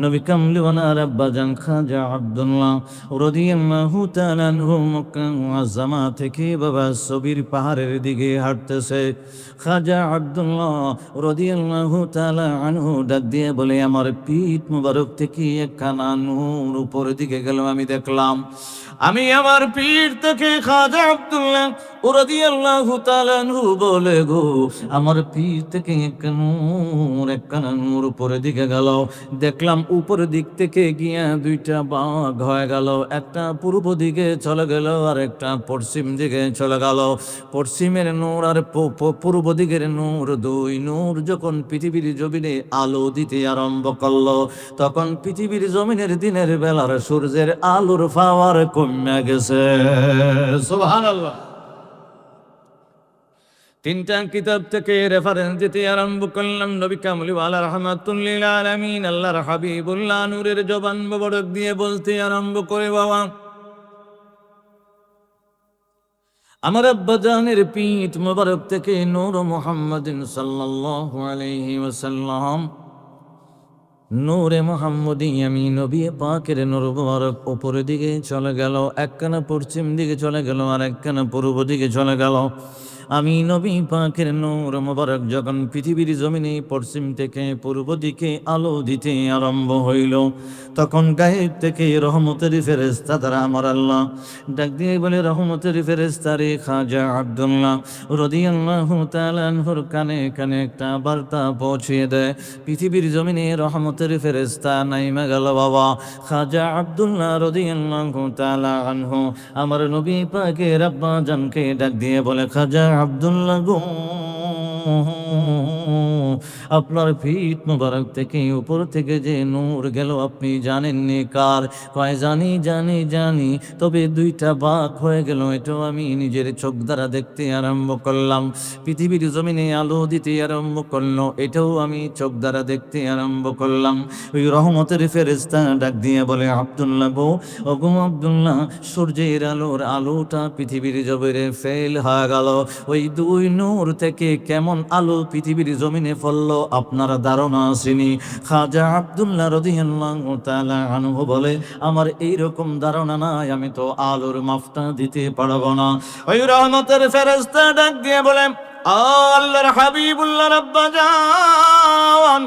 নবী কামলিওয়ালার আব্বাজান খাজা আব্দুল্লাহ রাদিয়াল্লাহু তাআলা আনহু মক্কা মুআজ্জামা থেকে বাবা সবির পাহাড়ের দিকে হাঁটতেছে। খাজা আব্দুল্লাহ রাদিয়াল্লাহু তাআলা আনহু ডাক দিয়ে বলে, আমার পিঠ মুবারক থেকে একখানা নূর উপরের দিকে গেল, আমি দেখলাম। আমি আমার পিঠ থেকে খাজা আব্দুল্লাহ রাদিয়াল্লাহু তাআলা আনহু বলে, গো আমার পিঠ থেকে একখানা নূর উপরের দিকে গেল। দেখলাম উপরের দিক থেকে গিয়া দুইটা ভাগ হয়ে গেল, একটা পূর্ব দিকে চলে গেল আর একটা পশ্চিম দিকে চলে গেল। পশ্চিমের নূর আর পূর্ব দিকের নূর, দুই নূর যখন পৃথিবীর জমিনে আলো দিতে আরম্ভ করলো, তখন পৃথিবীর জমিনের দিনের বেলার সূর্যের আলোর পাওয়ার কমে গেছে। সুবহানাল্লাহ। তিনটা কিতাব থেকে রেফারেন্স দিতে আরম্ভ করলাম। নবী কামলিওয়ালা রাহমাতুল লিল আলামিন আল্লাহর হাবিবুল্লাহ নূরের জবান মোবারক দিয়ে বলতে আরম্ভ করে, বাবা আমার আব্বাজানের পিঠ মোবারক থেকে নূর মুহাম্মাদিন সাল্লাল্লাহু আলাইহি ওয়াসাল্লাম, নূরে মুহাম্মদি আমি নবী পাকের নূর মুবারক উপরের দিকে চলে গেল, একখানা পশ্চিম দিকে চলে গেল আর একখানা পূর্ব দিকে চলে গেল। আমি নবী পাকের নূর মুবারক যখন পৃথিবীর জমিনে পশ্চিম থেকে পূর্ব দিকে আলো দিতে আরম্ভ হইল, তখন গায়েব থেকে রহমতের ফেরেশতা দ্বারা আমার আল্লাহ ডাক দিয়ে বলে, রহমতের ফেরেশতা রে খাজা আব্দুল্লাহ রাদিয়াল্লাহু তাআলা আনহুর কানে কানে একটা বার্তা পৌঁছিয়ে দেয়। পৃথিবীর জমিনে রহমতের ফেরেশতা নাইমা গেল বাবা। খাজা আব্দুল্লাহ রাদিয়াল্লাহু তাআলা আনহু আমার নবী পাকের আব্বাজানকে ডাক দিয়ে বলে, খাজা আব্দুল্লাহ গো, আপনার পিঠ মুবারক থেকে উপর থেকে যে নূর গেল আপনি জানেননি কার? কয় জানি জানি জানি, তবে দুইটা ভাগ হয়ে গেল, এটাও আমি নিজের চোখ দ্বারা দেখতে আরম্ভ করলাম। পৃথিবীর জমিনে আলো দিতে আরম্ভ করলো, এটাও আমি চোখ দ্বারা দেখতে আরম্ভ করলাম। ওই রহমতের ফেরেশতা ডাক দিয়ে বলে, আব্দুল্লাহ গো, ওগো আব্দুল্লাহ, সূর্যের আলোটা পৃথিবীর জমিনে ফেল হয়ে গেল। ওই দুই নূর থেকে কেমন আলো পৃথিবীর জমিনে পড়লো আপনার ধারণা আসেনি। খাজা আব্দুল্লাহ রাদিয়াল্লাহু তাআলা আনহু বলে, আমার এইরকম ধারণা নাই, আমি তো আলোর মাপটা দিতে পারবো না। ওই রহমতের ফেরেশতা ডাক দিয়ে বলে, আল্লাহর হাবিবুল্লাহ আব্বাজান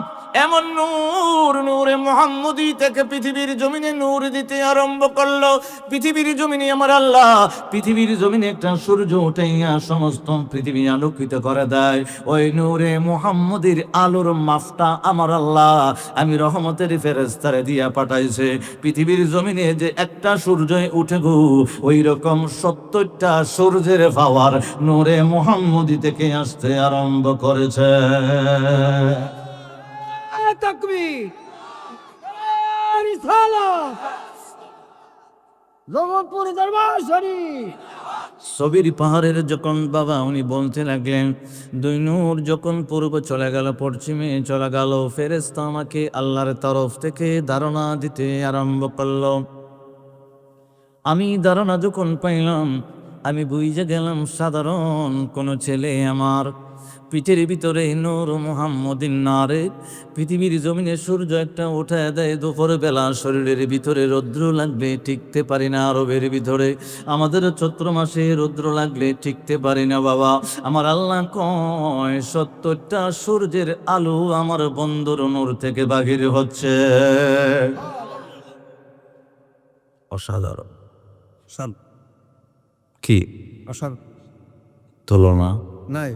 এমন নূর, নূরে মুহাম্মদি থেকে পৃথিবীর জমিনে নূর দিতে আরম্ভ করলো। পৃথিবীর জমিনে আমার আল্লাহ পৃথিবীর জমিনে একটা সূর্য উঠাইয়া সমস্ত পৃথিবী আলোকিত করে দেয়। ওই নূরে মুহাম্মদির আলোর মাপটা আমার আল্লাহ আমি রহমতের ফেরেশতারে দিয়া পাঠাইছে। পৃথিবীর জমিনে যে একটা সূর্য উঠে গো, ওই রকম ৭০টা সূর্যের পাওয়ার নূরে মুহাম্মদি থেকে আসতে আরম্ভ করেছে। তাকবীর, রিসালাত, জগৎপুরি দরবার শরীফ। সবির পাহাড়ের যখন বাবা উনি বলতে লাগলেন, দুই নূর যখন পূর্ব চলে গেল, পশ্চিমে চলে গেল, ফেরেশতা আমাকে আল্লাহর তরফ থেকে ধারণা দিতে আরম্ভ করলো। আমি ধারণা যখন পাইলাম, আমি বুঝে গেলাম সাধারণ কোনো ছেলে আমার পিঠের ভিতরে নূর মুহাম্মদিন নারে। পৃথিবীর জমিনে সূর্য একটা উঠায় দেয় দুপুর বেলা, শরীরের ভিতরে রৌদ্র লাগবে টিকতে পারি না। আরবের ভিতরে আমাদের চৈত্র মাসে রৌদ্র লাগলে টিকতে পারি না বাবা। আমার আল্লাহ কয় ৭০টা সূর্যের আলো আমার বন্ধুর নূর থেকে বাহির হচ্ছে। অসাধারণ। কি তুলনা নাই।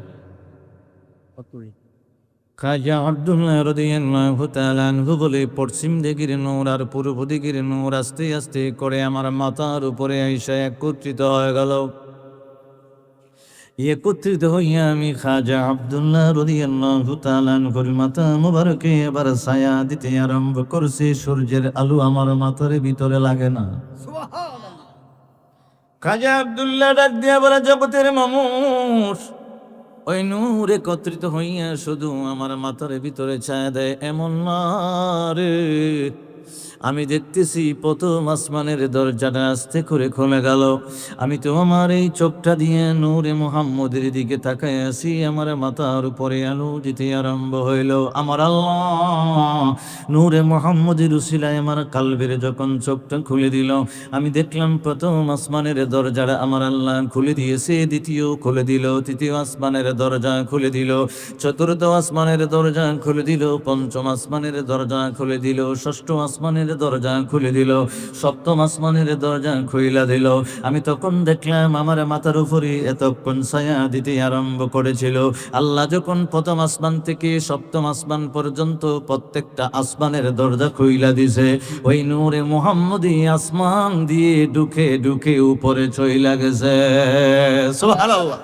খাজা আব্দুল্লাহ রাদিয়াল্লাহু তাআলা আনহু বলে, পশ্চিম দিকের নূর আর পূর্ব দিকের নূর আস্তে আস্তে করে আমার মাথার উপরে আইসা একত্রিত হয়ে গেল। একত্রিত হইয়া আমি খাজা আব্দুল্লাহ রাদিয়াল্লাহু তাআলা আনহুর মাথা মুবারকে এবার ছায়া দিতে আরম্ভ করছে। সূর্যের আলো আমার মাথার ভিতরে লাগে না। সুবহানাল্লাহ। খাজা আব্দুল্লাহ ডাক দিয়া বলে, জগতের মানুষ, ওই নূর একত্রিত হইয়া শুধু আমার মাথার ভিতরে ছায়া দেয় এমন না রে। আমি দেখতেছি প্রথম আসমানের দরজাটা আস্তে করে খুলে গেল। আমি তো আমার এই চোখটা দিয়ে নূরে মুহাম্মদের দিকে তাকায় আছি। আমার মাথার উপরে আলো দিতে আরম্ভ হইল। আমার আল্লাহ নূরে মুহাম্মদের উসিলায় আমার কালবের যখন চোখটা খুলে দিল, আমি দেখলাম প্রথম আসমানের দরজাটা আমার আল্লাহ খুলে দিয়েছে, দ্বিতীয় খুলে দিল, তৃতীয় আসমানের দরজা খুলে দিল, চতুর্থ আসমানের দরজা খুলে দিল, পঞ্চম আসমানের দরজা খুলে দিল, ষষ্ঠ আসমানের দরজা খুলে দিল, সপ্তম আসমানের দরজা খুইলা দিল। আমি তখন দেখলাম আমার মাথার উপরে এতক্ষণ ছায়া দিতে আরম্ভ করেছিল। আল্লাহ যখন প্রথম আসমান থেকে সপ্তম আসমান পর্যন্ত প্রত্যেকটা আসমানের দরজা খুইলা দিছে, ওই নূরে মুহাম্মদি আসমান দিয়ে ঢুকে ঢুকে উপরে চইলা গেছে। সুবহানাল্লাহ।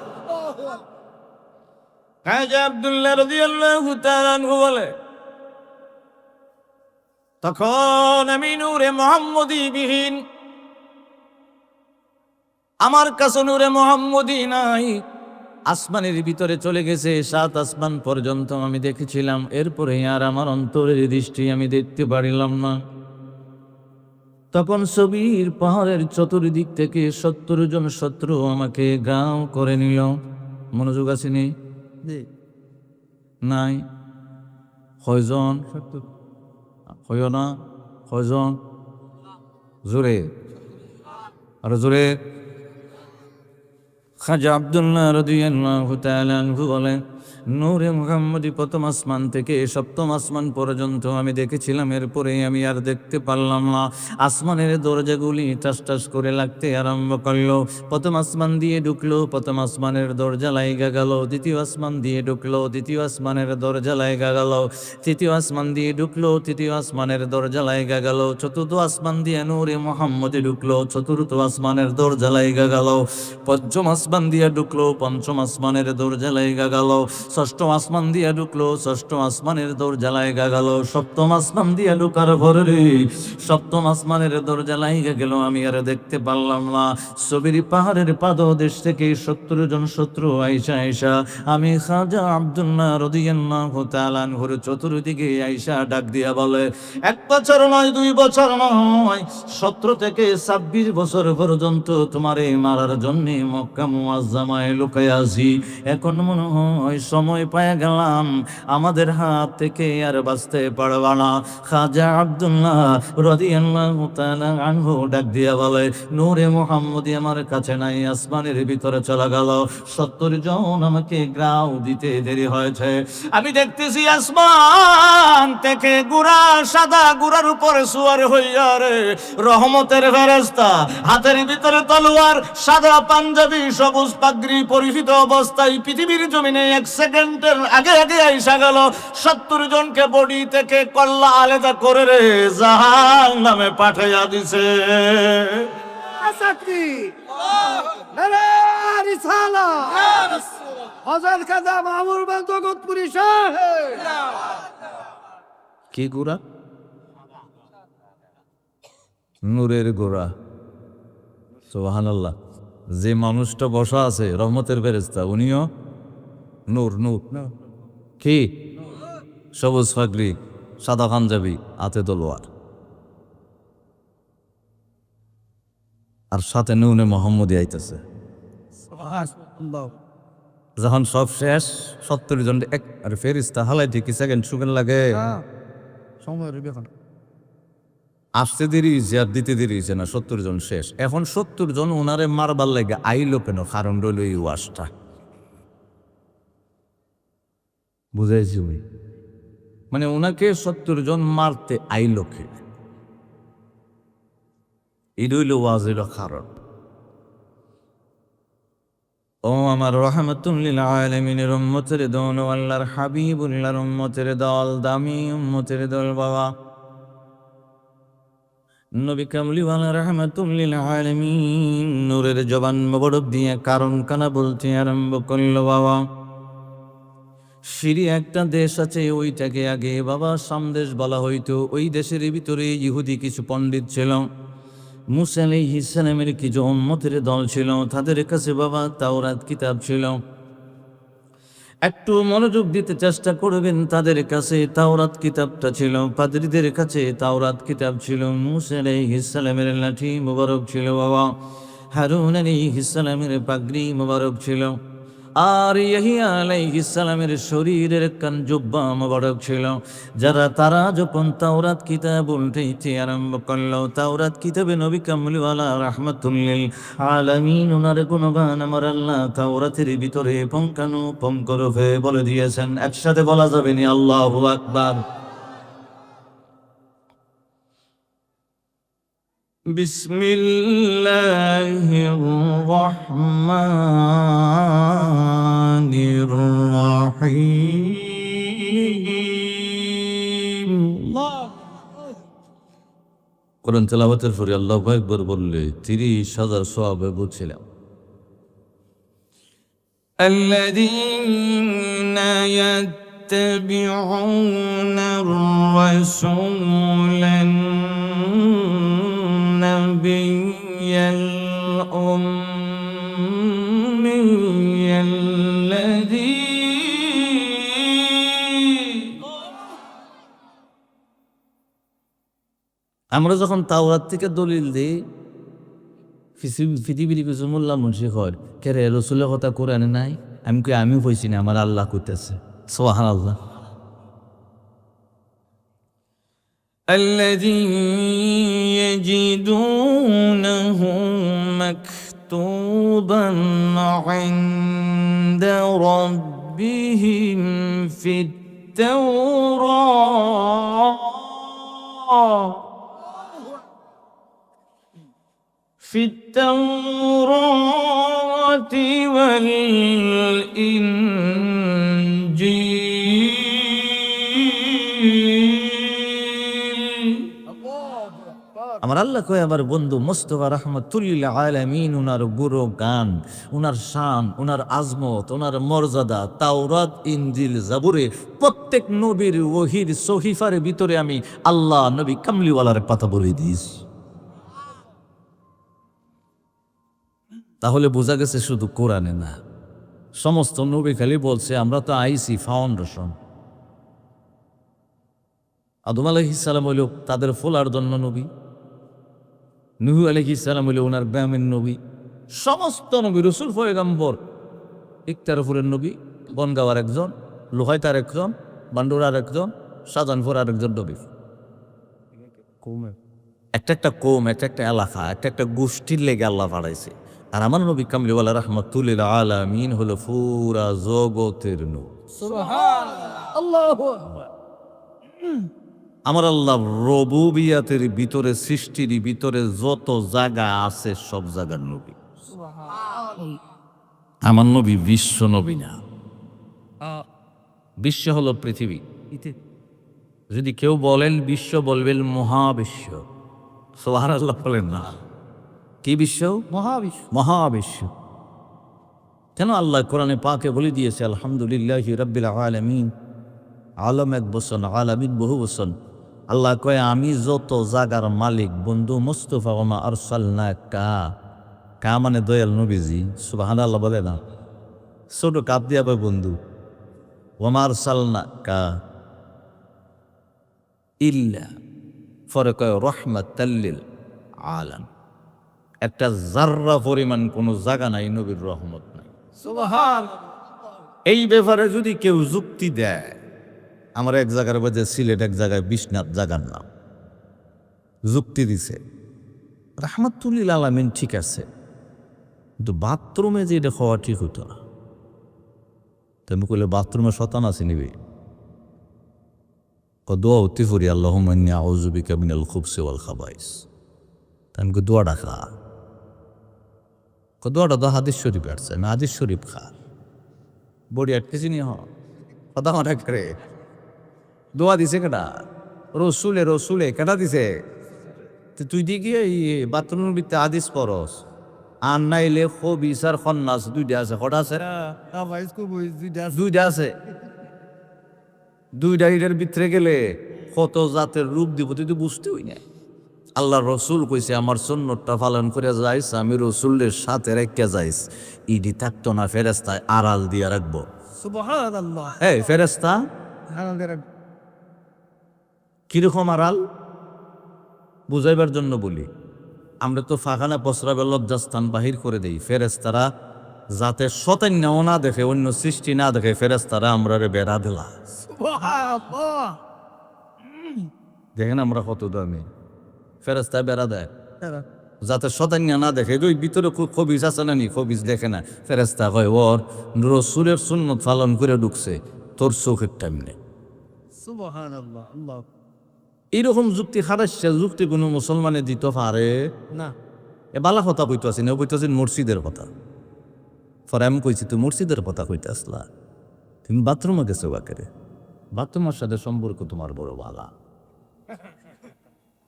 খাজা আব্দুল্লাহ রাদিয়াল্লাহু তাআলা আনহু বলে, তখন আমি নূরে মুহাম্মদি বিহীন, আমার কাছে নূরে মুহাম্মদি নাই, আসমানের ভিতরে চলে গেছে। 7 আসমান পর্যন্ত আমি দেখেছিলাম, এরপরে আর আমার অন্তরের দৃষ্টি আমি দেখতে পারিলাম না। তখন ছবির পাহাড়ের চতুর্দিক থেকে 70 জন শত্রু আমাকে গাঁও করে নিল। মনোযোগ আসেনি? নাই। কয়জন? হইও না? কয়জন? জোরে, আর জোরে। খাজা আব্দুল্লাহ রাদিয়াল্লাহু তাআলা আনহু বলেন, নূরে মুহাম্মদি প্রথম আসমান থেকে সপ্তম আসমান পর্যন্ত আমি দেখেছিলাম, এরপরে আমি আর দেখতে পারলাম না। আসমানের দরজাগুলি টাস টাস করে লাগতে আরম্ভ করলো। প্রথম আসমান দিয়ে ঢুকলো, প্রথম আসমানের দরজা লাইগা গেল। দ্বিতীয় আসমান দিয়ে ঢুকলো, দ্বিতীয় আসমানের দরজা লাইগা গেল। তৃতীয় আসমান দিয়ে ঢুকলো, তৃতীয় আসমানের দরজা লাইগা গেল। চতুর্থ আসমান দিয়ে নূরে মুহাম্মদি ঢুকলো, চতুর্থ আসমানের দরজা লাইগা গেল। পঞ্চম আসমান দিয়ে ঢুকলো, পঞ্চম আসমানের দরজা লাইগা গেল। ষষ্ঠ আসমান দিয়ে ঢুকলো, ষষ্ঠ আসমানের দরজা লাইগা গেল। সপ্তম আসমান দিয়ে ঢুকার পরে সপ্তম আসমানের দরজা লাইগা গেল। আমি আর দেখতে পারলাম না। ছবির পাহাড়ের পাদদেশ থেকে 70 জন শত্রু আইসা আইসা আমি খাজা আব্দুল্লাহ রাদিয়াল্লাহু তাআলা আনহুর চতুর্দিকে আইসা ডাক দিয়া বলে, 1 বছর নয়, 2 বছর নয়, 17 থেকে 26 বছর পর্যন্ত তোমারে মারার জন্য মক্কা মুআজ্জামায় লুকায় আছি। এখন মনে হয় সময় পায় গেলাম, আমাদের হাত থেকে আর বাঁচতে পারবা না। খাজা আব্দুল্লাহ রাদিয়াল্লাহু তাআলা আনহু ডাক দিয়া বলে, নূরে মুহাম্মদি আমার কাছে নাই, আসমানের ভিতরে চলে গেল। 70 জন আমাকে গ্রাও দিতে দেরি হয়েছে। আমি দেখতেছি আসমান থেকে গুড়া, সাদা গুড়ার উপরে সুয়ার হইয়া রে রহমতের ফেরেশতা, হাতের ভিতরে তলোয়ার, সাদা পাঞ্জাবি, সবুজ পাগড়ি পরিহিত অবস্থায় পৃথিবীর জমিনে 1 সেকেন্ডের আগে আগে আইসা গেল। 70 জনকে বডি থেকে কল্লা আলাদা করে রে জাহান্নামে পাঠাইয়া দিছে। শক্তি নারে রিসালা হযরত খাজা মামুর বান জগৎপুরী সাহেব। কি গোড়া? নূরের গোড়া। সুবহানাল্লাহ। যে মানুষটা বসা আছে রহমতের ফেরেশতা, উনিও নূর। নূর কি? সবুজ পাগড়ি, সাদা পাঞ্জাবি, হাতে তলোয়ার, আর সাথে নূরে মুহাম্মদি আইতেছে। সুবহানাল্লাহ। যখন সব শেষ, 70 জন এক আর ফেরেশতা হালাইতে কি সেকেন্ড সুগন লাগে? সময় রইবে এখন। আসতে দেরি হয়েছে আর দিতে দেরি হয়েছে না, 70 জন শেষ। এখন 70 জন ওনারে মারবার লাগে আইলো কেন? কারণ রইল এই ওয়াজটা। বুঝাইছি ওই, মানে ওনাকে 70 জন মারতে আইলো কে? এই রইল ওয়াজের কারণ। ও আমার রহমাতুল লিল আলামিনের উম্মতের দল, আল্লাহর হাবিবুল্লাহর উম্মতের দল, দামি উম্মতের দল বাবা, নবী কামলিওয়ালা রাহমাতুল লিল আলামিন নূরের জবান মোবারক দিয়ে কারণ কানা বলতে আরম্ভ করলো। বাবা, সিরিয়া একটা দেশ আছে, ওইটাকে আগে বাবা সামদেশ বলা হইতো। ওই দেশের ভিতরে ইহুদি কিছু পণ্ডিত ছিল, মুসা আলাইহিস সালামের কিছু উম্মতের দল ছিল, তাদের কাছে বাবা তাওরাত কিতাব ছিল। একটু মনোযোগ দিতে চেষ্টা করবেন। তাদের কাছে তাওরাত কিতাবটা ছিল, পাদ্রীদের কাছে তাওরাত কিতাব ছিল। মূসা আলাইহিস সালামের লাঠি মোবারক ছিল বাবা, হারুন আলাইহিস সালামের পাগড়ি মোবারক ছিল, আর ইয়াহিয়া আলাইহিস সালামের শরীরের একখান জুব্বা মোবারক ছিল। তারা যখন তাওরাত কিতাব উল্টাইতে আরম্ভ করলো, তাওরাত কিতাবে নবী কামলিওয়ালা রাহমাতুল লিল আলামিন ওনার গুণগান আমার আল্লাহ তাওরাতের ভিতরে পুঙ্খানুপুঙ্খরূপে বলে দিয়েছেন। একসাথে বলা যাবে নি আল্লাহু আকবার। বিসমিল্লাহির রহমানির রহিম। কোরআন তেলাওয়াতের পরে আল্লাহু আকবার বললে 30,000 সওয়াব বুঝছিলাম। الذين يتبعون الرسول النبي الأمي الذي আমরা যখন তাওরাত থেকে দলিল দিই, পৃথিবীর কিছু মোল্লা মুন্সি হয় কেরে রসুলের কথা কোরআনে নাই, আমিও কইছি না, আমার আল্লাহ কইতেছে। সুবহানাল্লাহ। الذي يجدونه مكتوبا عند ربهم في التوراة والإنجيل। আমার আল্লাহ কয় আমার বন্ধু মুস্তাফা রাহমাতুল্লিল আলামিন উনার গুরু গান, উনার শান, উনার আজমত, উনার মর্যাদা তাওরাত, ইনজিল, জাবুরে প্রত্যেক নবীর ওহীর সহিফার ভিতরে আমি আল্লাহ নবী কামলিওয়ালার কথা বলে দিয়েছি। তাহলে বোঝা গেছে শুধু কোরআনে না, সমস্ত নবী খালি বলছে আমরা তো আইসি ফাউন্ডেশন। আদম আলাইহিস সালাম হইল তাদের ফোলার জন্য নবী, নূহ আলাইহিস সালাম হইল ওনার ব্যায়ামের নবী। সমস্ত নবী রসুল পয়গম্বর ইকতারপুরের নবী, বনগাঁওয়ার একজন, লোহাইতার একজন, বান্ডুরার একজন, শাহজাহানপুর আর একজন নবী। একটা একটা কৌম, একটা একটা এলাকা, একটা একটা গোষ্ঠীর লেগে আল্লাহ পাঠাইছে। আর আমার নবী কামলিওয়ালা রাহমাতুল্লিল আলামিন হলো পুরা জগতের নূর। সুবহানাল্লাহ, আল্লাহু আকবার। আমার আল্লাহ রুবুবিয়াতের ভিতরে, সৃষ্টির ভিতরে যত জায়গা আছে সব জায়গার নবী। আমার নবী বিশ্ব নবী না। বিশ্ব হলো পৃথিবী। যদি কেউ বলেন বিশ্ব, বলবেন মহাবিশ্ব। সুবহানাল্লাহ বলেন না। কি বিশ্ব? মহাবিশ্ব। মহাবিশ্ব। কেন আল্লাহ কোরআনে পাকে বলে দিয়েছে আলহামদুলিল্লাহি রাব্বিল আলামিন। আলম এক বচন, আলামিন বহু বচন। আল্লাহ কয় আমি যত জাগার মালিক বন্ধু মুস্তাফা ওমা আরসালনাকা, কা মানে দয়াল নবীজি। সুবহানাল্লাহ বলে না, ছোট কাপ দিয়া বয় বন্ধু। ওমা আরসালনাকা ইল্লা, পরে কয় রহমাতাল লিল আলামিন। একটা জাররা পরিমাণ কোনো জায়গা নাই নবীর রহমত নাই। সুবহানাল্লাহ। এই ব্যাপারে যদি কেউ যুক্তি দেয়, আমার এক জায়গার বাজে সিলেট, এক জায়গায় বিশ্বনাথ জায়গার নাম, যুক্তি দিছে রাহমাতুল্লিল আলামিন ঠিক আছে, কিন্তু বাথরুমে যে এটা খাওয়া ঠিক হতো না। তুমি কইলে বাথরুমে শতান আছে নিবি, দোয়া হতে ফুরি আল্লাহুম্মা ইন্নী আউযু বিকা মিনাল খুবসি ওয়াল খাবাইস। আমি দোয়াটা খা, দোয়াটা তো হাদিস শরীফ আসছে, আমি হাদিস শরীফ খা বড়ি আটকেছি নি কথা মাঠা করে দোয়া দিছে কেটা? রসুলে কেটা দিছে? তুই দি গিয়ে বাথরুমের ভিতরে হাদিস পরস, আর নাইলে খবিস আর খন্নাস দুইটা আছে। কটা আছে? দুইটা আছে। দুইটা এটার ভিতরে গেলে কত জাতের রূপ দিব তুই তো বুঝতে হই না। আল্লাহ রসুল কইছে আমার সুন্নতটা পালন করে যাইস, আমি রসুলের সাথে রেখে যাইস, ইডি থাকতো না ফেরেস্তায় আড়াল দিয়ে রাখবো। সুবহানাল্লাহ। এই ফেরেশতা কিরকম আড়াল বুঝাইবার জন্য বলি, আমরা তো ফাঁকানা পসরাবে লজ্জাস্থান বাহির করে দেই। ফেরেশতারা যাতে শতান্যাও না দেখে, অন্য সৃষ্টি না দেখে, ফেরেশতারা আমরা বেড়া দিলা। সুবহানাল্লাহ। দেখেন আমরা কত দামি, ফেরেশতা বেড়া দেয় যাতে শতান্যা না দেখে। ওই ভিতরে খবিজ আছে না নি, খবিজ দেখে না। ফেরেশতা কয় ওর রসুলের সুন্নত পালন করে ঢুকছে, তোর চোখের টাইম নেই। সুবহানাল্লাহ। আল্লাহ এইরকম যুক্তি খারাইছে, যুক্তি কোনো মুসলমানে দিতে পারে না। এ বালা কথা কইতে আসি না, কইতেছেন মসজিদের কথা। পরে আমি কইছি তুই মসজিদের কথা কইতে আসলা, তুমি বাথরুমে গেছো বাকেরে, বাথরুমের সাথে সম্পর্ক তোমার বড় বালা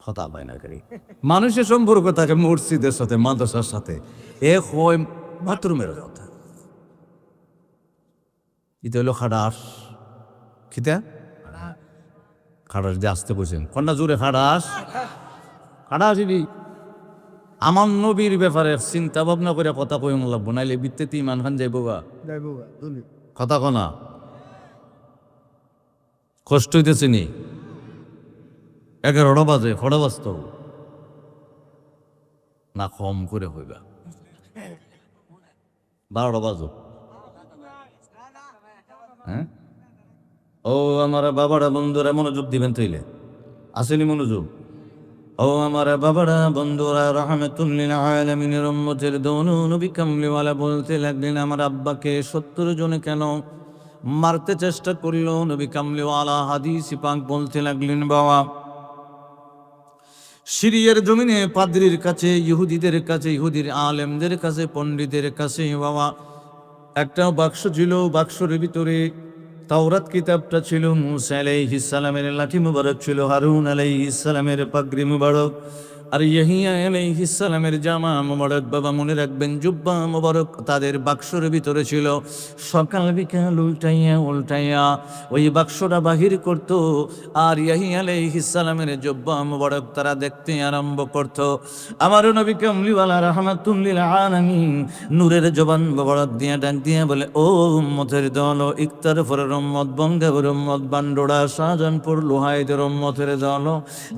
কথা পায় না করি। মানুষের সম্পর্ক থাকে মসজিদের সাথে, মাদ্রাসার সাথে, এ হয় বাথরুমের কথা। এটা হইল খাডাস। খিতা খাডাস দিয়ে আসতে বলছেন কন্যা জোরে, খাডাস খাডাস। আমার নবীর ব্যাপারে চিন্তা ভাবনা করে কথা কই লাগবো, নাইলে বিত্তেতে ইমান খান যাইব গা। কথা কনা কষ্ট হইতেছে নি, 11টা বাজে, কটা বাজত না, কম করে হইবা 12টা বাজো। হ্যাঁ, ও আমার বাবারা বন্ধুরা মনোযোগ দিবেন তৈলে, আসেনি মনোযোগ। ও আমার বাবারা বন্ধুরা, রাহমাতুল লিল আলামিনের উম্মতের দোনো নবী কামলিওয়ালা বলতে লাগলেন, আমার আব্বাকে 70 জনে কেন মারতে চেষ্টা করলো? নবী কামলিওয়ালা হাদিস পাক বলতে লাগলেন, বাবা সিরিয়ার জমিনে পাদ্রীর কাছে, ইহুদিদের কাছে, ইহুদির আলেমদের কাছে, পণ্ডিতের কাছে বাবা একটা বাক্স ছিল, বাক্সের ভিতরে তাওরাত কিতাবটা ছিল, মুসা আলাইহিস সালামের লাঠি মুবারক ছিল, হারুন আলাইহিস সালামের পাগড়ি মুবারক, আর ইয়াহিয়া আলাইহিস সালামের জামা মুবারক। বাবা মনে রাখবেন, জুব্বা মুবারক তাদের বাক্সের ভিতরে ছিল। সকাল বিকাল উল্টাইয়া উল্টাইয়া ওই বাক্সটা বাহির করত, আর ইয়াহিয়া আলাইহিস সালামের জুব্বা মুবারক তারা দেখতে আরম্ভ করত। আমার নবী কামলিওয়ালা রাহমাতুল লিল আলামিন নূরের জবান মুবারক দিয়া ডাক দিয়া বলে, ও উম্মতের দল, ইকতারফের উম্মত, বঙ্গাবের উম্মত, বান্ডোড়া, শাহজাহানপুর, লোহাইদের উম্মতের দল,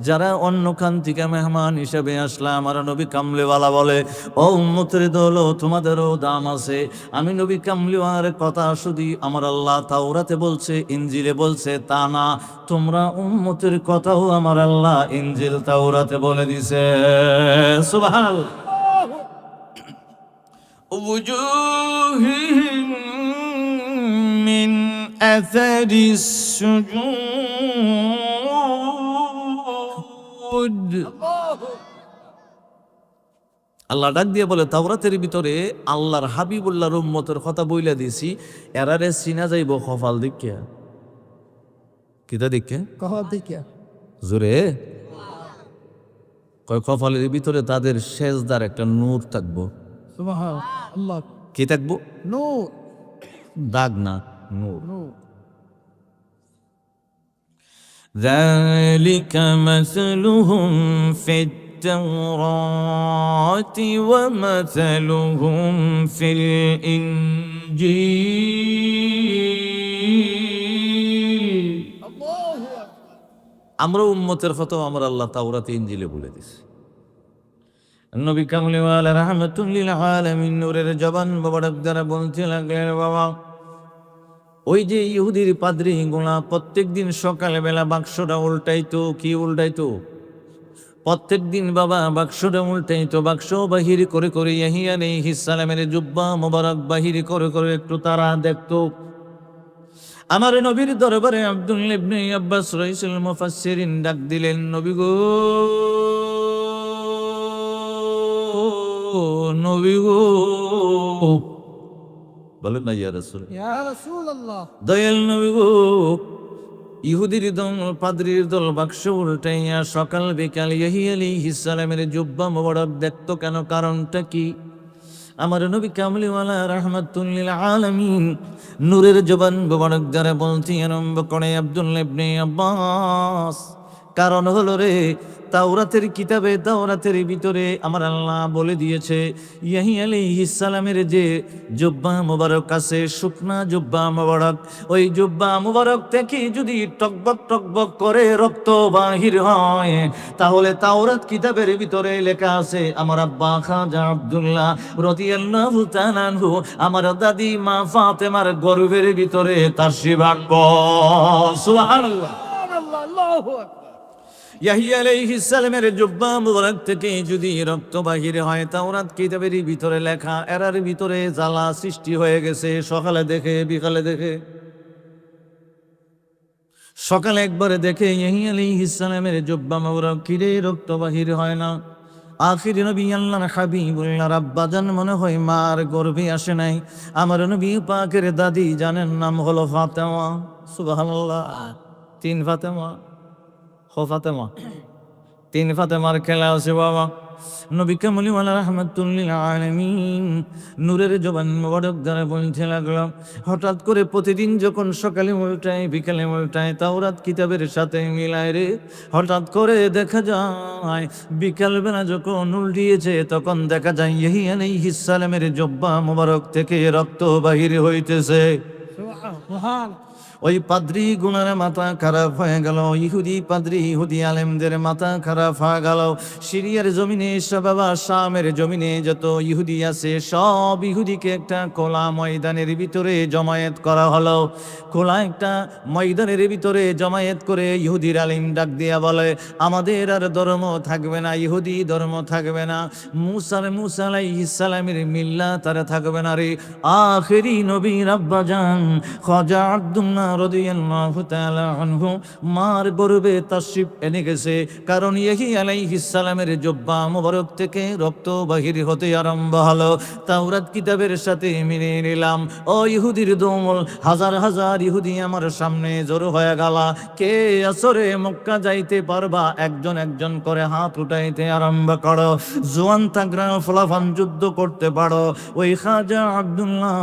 যারা অন্য খান থেকে মেহমান হিসেবে আসলাম, আমার নবী কামলিওয়ালা বলে, ও উম্মতের দল, তোমাদেরও দাম আছে। আমি নবী কামলিওয়ালার কথা শুধু আমার আল্লাহ তাওরাতে বলছে, ইনজিলে বলছে তা না, তোমরা উম্মতের কথাও আমার আল্লাহ ইনজিল তাওরাতে বলে দিছে। সুবহানাল্লাহ। وجوههم من أثر السجود। আল্লাহ ডাক দিয়ে বলে, তাওরাতের ভিতরে আল্লাহর হাবিবুল্লাহর উম্মতের কথা বইলা দিছি, এরারে চিনা যাইব কপাল দিকে। কিতা দিকে? কপাল দেখিয়া। জোরে কয়, কপালের ভিতরে তাদের সেজদার একটা নূর থাকবো। সুবহানাল্লাহ। কি থাকবো? নূর। দাগ না, নূর। নূর। ذلك مثلهم في التوراة ومثلهم في الإنجيل। আমরা উম্মতের কথা আমরা আল্লাহ তাওরাতে ইনজিলে বলে দিছি। নবী কামলিওয়ালা রাহমাতুল লিল আলামিন নূরের জবান মুবারক দ্বারা বলতে লাগলেন, বাবা ওই যে ইহুদির পাদ্রী গুলা প্রত্যেক দিন সকালবেলা বাক্সটা উল্টাইতো। কি উল্টাইতো? প্রত্যেক দিন বাবা বাক্সটা উল্টাইতো। বাক্স বাহির করে করে ইয়াহিয়া আলাইহিস সালামের জুব্বা মুবারক বাহির করে করে একটু তারা দেখতো। আমার নবীর দরবারে আব্দুল্লাহ ইবনে আব্বাস রাইসুল মুফাসসিরিন ডাক দিলেন, নবী গো, নবী গো, বলেন না ইয়া রাসূল, ইয়া রাসূলুল্লাহ। দয়াল নবী গো, ইহুদির দল, পাদ্রীর দল বাক্স উল্টাইয়া সকাল বিকাল ইয়াহিয়া আলাইহিস সালামের জুব্বা মুবারক দেখতো কেন? কারণটা কি? আমার নবী কামলিওয়ালা রাহমাতুল লিল আলামিন নূরের জবান মুবারক দ্বারা বলতে আরম্ভ করে, আব্দুল্লাহ ইবনে আব্বাস, কারণ হলো রে, তাওরাতের কিতাবে, তাওরাতের ভিতরে আমার আল্লাহ বলে দিয়েছে ইয়াহিয়া আলাইহিস সালামের যে জুব্বা মোবারক আছে, শুকনা জুব্বা মোবারক, ওই জুব্বা মোবারক থেকে যদি টকবক টকবক করে রক্ত বাহির হয়, তাহলে তাওরাত কিতাবের ভিতরে লেখা আছে আমার আব্বা খাজা আব্দুল্লাহ রাদিয়াল্লাহু তাআলা আনহু আমার দাদি মা ফাতেমার গর্ভের ভিতরে তাশরিফ আনবো। সুবহানাল্লাহ। সুবহানাল্লাহ, আল্লাহু আকবার। ইয়াহিয়া আলাইহিস সালামের জুব্বা মুবারক থেকে যদি রক্ত বাহির হয়, তাওরাত কিতাবের ভিতরে লেখা, এরার ভিতরে জ্বালা সৃষ্টি হয়ে গেছে। সকালে দেখে, বিকালে দেখে, সকালে একবারে দেখে ইয়াহিয়া আলাইহিস সালামের জুব্বা মুবারক কিরে রক্ত বাহির হয় না। আখির নবী আল্লাহর হাবিবুল্লাহর আব্বাজান মনে হয় মার গর্ভে আসে নাই। আমার নবী পাকের দাদি জানেন নাম হলো ফাতেমা। সুবহানাল্লাহ। 3 ফাতেমা, ফাতেমা, 3 ফাতেমার খেলা আছে বাবা। নবী কামলিওয়ালা রাহমাতুল্লিল আলামিন নূরের জবান মোবারক দ্বারা বলতে লাগলো, হঠাৎ করে প্রতিদিন যখন সকালে উল্টায় বিকালে উল্টায় তাওরাত কিতাবের সাথে মিলায় রে, হঠাৎ করে দেখা যায় বিকালবেলা যখন উল্টিয়েছে তখন দেখা যায় ইয়াহিয়া আলাইহিস সালামের জুব্বা মোবারক থেকে রক্ত বাহির হইতেছে। সুবহান। ওই পাদ্রি গুনার মাথা খারাপ হয়ে গেল, ইহুদি পাদ্রি ইহুদি আলেমদের মাথা খারাপ হয়ে গেল। সিরিয়ার জমিনে এসব বাবা, শামের জমিনে যত ইহুদি আছে সব ইহুদিকে একটা খোলা ময়দানের ভিতরে জমায়েত করা হলো। খোলা একটা ময়দানের ভিতরে জমায়েত করে ইহুদির আলিম ডাক দিয়া বলে, আমাদের আর ধর্ম থাকবে না, ইহুদি ধর্ম থাকবে না, মুসা আলাইহিস সালামের মিল্লাত আর থাকবে না রে। আখেরি নবীর আব্বাজান খাজা আব্দুল্লাহ রাদিয়াল্লাহু তাআলা আনহু মার গর্ভে তাশরিফ এনে গেছে, কারণ ইয়াহিয়া আলাইহিস সালামের জুব্বা মুবারক থেকে রক্ত বাহির হতে আরম্ভ হলো। তাওরাত কিতাবের সাথে মিলিয়ে নিলাম। ও ইহুদির দমল, হাজার হাজার ইহুদি আমার সামনে জড়ো হয়ে গেল। কে আসরে মক্কা যাইতে পারবা? একজন একজন করে হাত উঠাইতে আরম্ভ করো। জোয়ান তাগরা ফলাফান যুদ্ধ করতে পারো। ওই খাজা আব্দুল্লাহ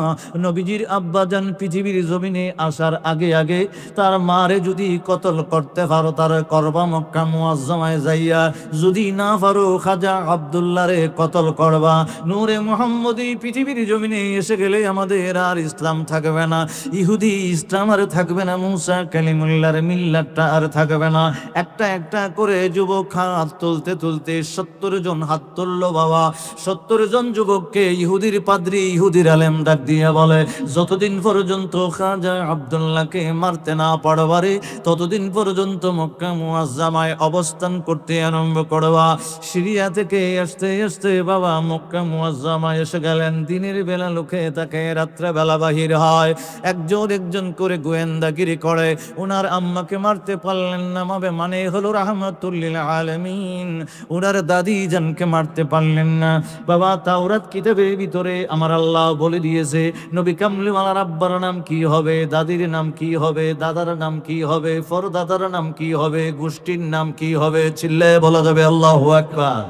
নবীজির আব্বাজান পৃথিবীর জমিনে আসার আগে আগে তার মারে যদি কতল করতে পারো, তার করবা মক্কা মুআজ্জামায় যাইয়া। যদি না পারো খাজা আব্দুল্লাহরে কতল করবা। নূরে মুহাম্মদী পৃথিবীর জমিনে এসে গেলে আমাদের আর ইসলাম থাকবে না, ইহুদি ইসলাম আর থাকবে না, মুসা কালিমুল্লাহর মিল্লাতটা আর থাকবে না। একটা একটা করে যুবক হাত তুলতে তুলতে 70 জন হাত তুললো বাবা। 70 জন যুবককে ইহুদির পাদ্রী ইহুদির আলেম ডাক দিয়ে বলে, যতদিন পর্যন্ত খাজা আব্দুল্লাহকে মারতে না পারবারে ততদিন পর্যন্ত মক্কা মুআজ্জামায় অবস্থান করতে আরম্ভ করবা। সিরিয়া থেকে আসতে আসতে বাবা মক্কা মুআজ্জামায় এসে গেলেন। দিনের বেলা লোকে তাকে রাত্রে বেলা বাহির হয়, একজন একজন করে গোয়েন্দাগিরি করে। ওনার আম্মাকে মারতে পারলেন না, মানে হলো রাহমাতুল্লিল আলামিন। ওনার দাদি জানকে মারতে পারলেন না বাবা। তাওরাত কিতাবের ভিতরে আমার আল্লাহ বলে দিয়েছে নবী কামলিওয়ালার আব্বার নাম কি হবে, দাদির নাম কি হবে, দাদার নাম কি হবে, পরদাদার নাম কি হবে, গোষ্ঠীর নাম কি হবে। চিল্লায়ে বলা যাবে আল্লাহু আকবার।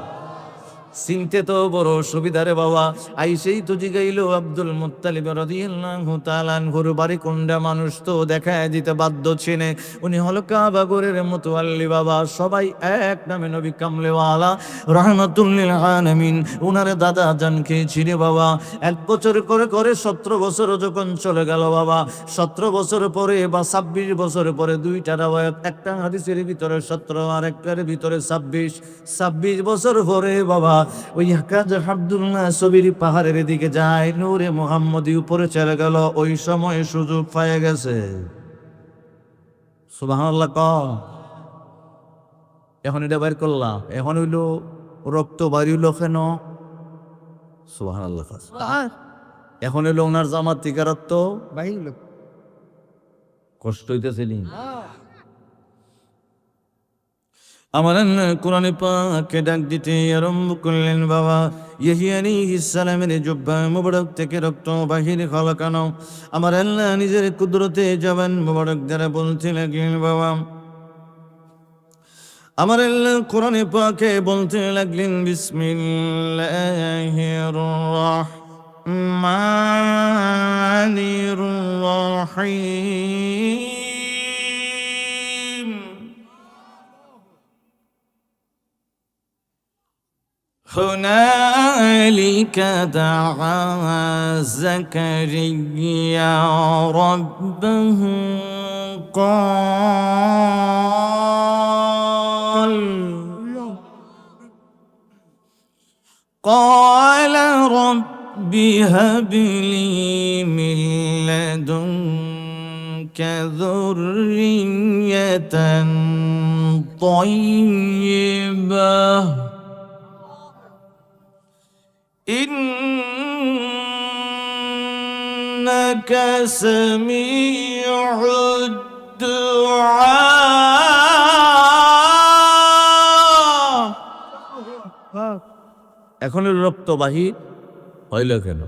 চিনতে তো বড় সুবিধা রে বাবা। আইসেই তো জিগাইলো আব্দুল মুত্তালিব রাদিয়াল্লাহু তাআলা আনহুর বাড়ি কোনটা, মানুষ তো দেখায় দিতে বাধ্য ছিনে। উনি হলো কাবাগরের মুতাওয়াল্লি বাবা। সবাই এক নামে নবী কামলিওয়ালা রাহমাতুল্লিল আলামিন। উনার দাদা জানকে চিনে বাবা। 1 বছর করে করে 17 বছর যখন চলে গেল বাবা, 17 বছর পরে বা 26 বছর পরে, দুইটা রাওয়ায়াত, একটা হাদিসের ভিতরে 17 আর একটার ভিতরে 26 বছর পরে বাবা ওই খাজা আব্দুল্লাহ সবির পাহাড়ের দিকে যায়, নূরে মুহাম্মদী উপরে চলে গেল। ওই সময় সুযোগ পায়ে গেছে। সুবহানাল্লাহ। এখন এটা বের করলাম, এখন হইলো রক্ত বাড়িল কেন? সুবহানাল্লাহ। এখন হইলো ওনার জামাত থেকে রক্ত বাহির লোক। কষ্ট হইতেছে নি। আমার আল্লাহ কোরআনে পাকে ডাক দিতে আরম্ভ করলেন বাবা। ইয়াহিয়া আলাইহিস সালামের জুব্বা মুবারক থেকে রক্ত বাহির হলো কেন? আমার আল্লাহ নিজের কুদরতে জবান মুবারক দ্বারা বলতে লাগলেন বাবা। আমার আল্লাহ কোরআনে পাকে বলতে লাগলেন বিসমিল্লাহির রাহমানির রাহিম। هنالك دعا زكريا ربه قال رب هب لي من لدنك ذرية طيبة إنك سميع الدعاء এখন রক্তবাহী হইল কেন?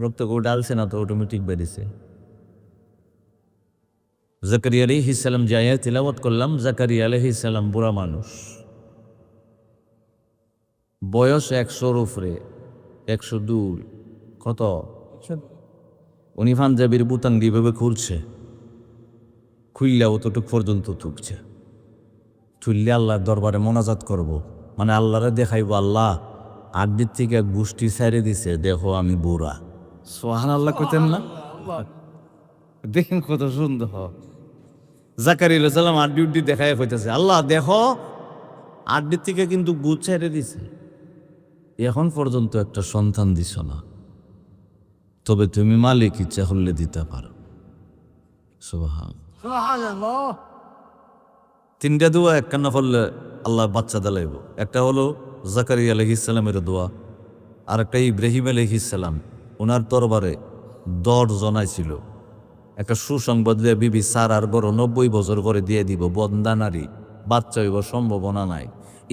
রক্ত কেউ ডালছে না তো, অটোমেটিক বেরিয়েছে। জাকারিয়া আলাইহিস সালাম যে আয়াত তিলাওয়াত করলাম, জাকারিয়া আলাইহিস সালাম বুড়া মানুষ, বয়স 100-র উপরে, 102। কত? উনি পাঞ্জাবির বুতান দিভাবে খুলছে, খুললে অতটুক পর্যন্ত থুকছে। তুললে আল্লাহর দরবারে মোনাজাত করব, মানে আল্লাহরে দেখাইব, আল্লাহ আড্ডির থেকে গোষ্ঠী ছাড়ে দিছে, দেখো আমি বুড়া। সুবহানাল্লাহ কইতেন না? দেখেন কত সুন্দর। জাকারিয়া আলাইহিস সালাম আড্ডি উড্ডি দেখায় কইতেছে, আল্লাহ দেখো আড্ডির থেকে কিন্তু গুড় ছেড়ে দিছে, এখন পর্যন্ত একটা সন্তান দিছ না, তবে তুমি মালিক ইচ্ছা হলে দিতে পারো। সুবহানাল্লাহ। 3টা দোয়া একখানা পড়লে আল্লাহ বাচ্চা দিলাইব। একটা হলো জাকারিয়া আলাইহিস সালামের দোয়া, আর একটা ইব্রাহিম আলাইহিস সালাম, ওনার দরবারে 10 জনাই ছিল। একটা সুসংবাদ দিয়ে বিবি সারার বড় 90 বছর করে দিয়ে দিব, বন্দা নারী, বাচ্চা হইব সম্ভাবনা নাই।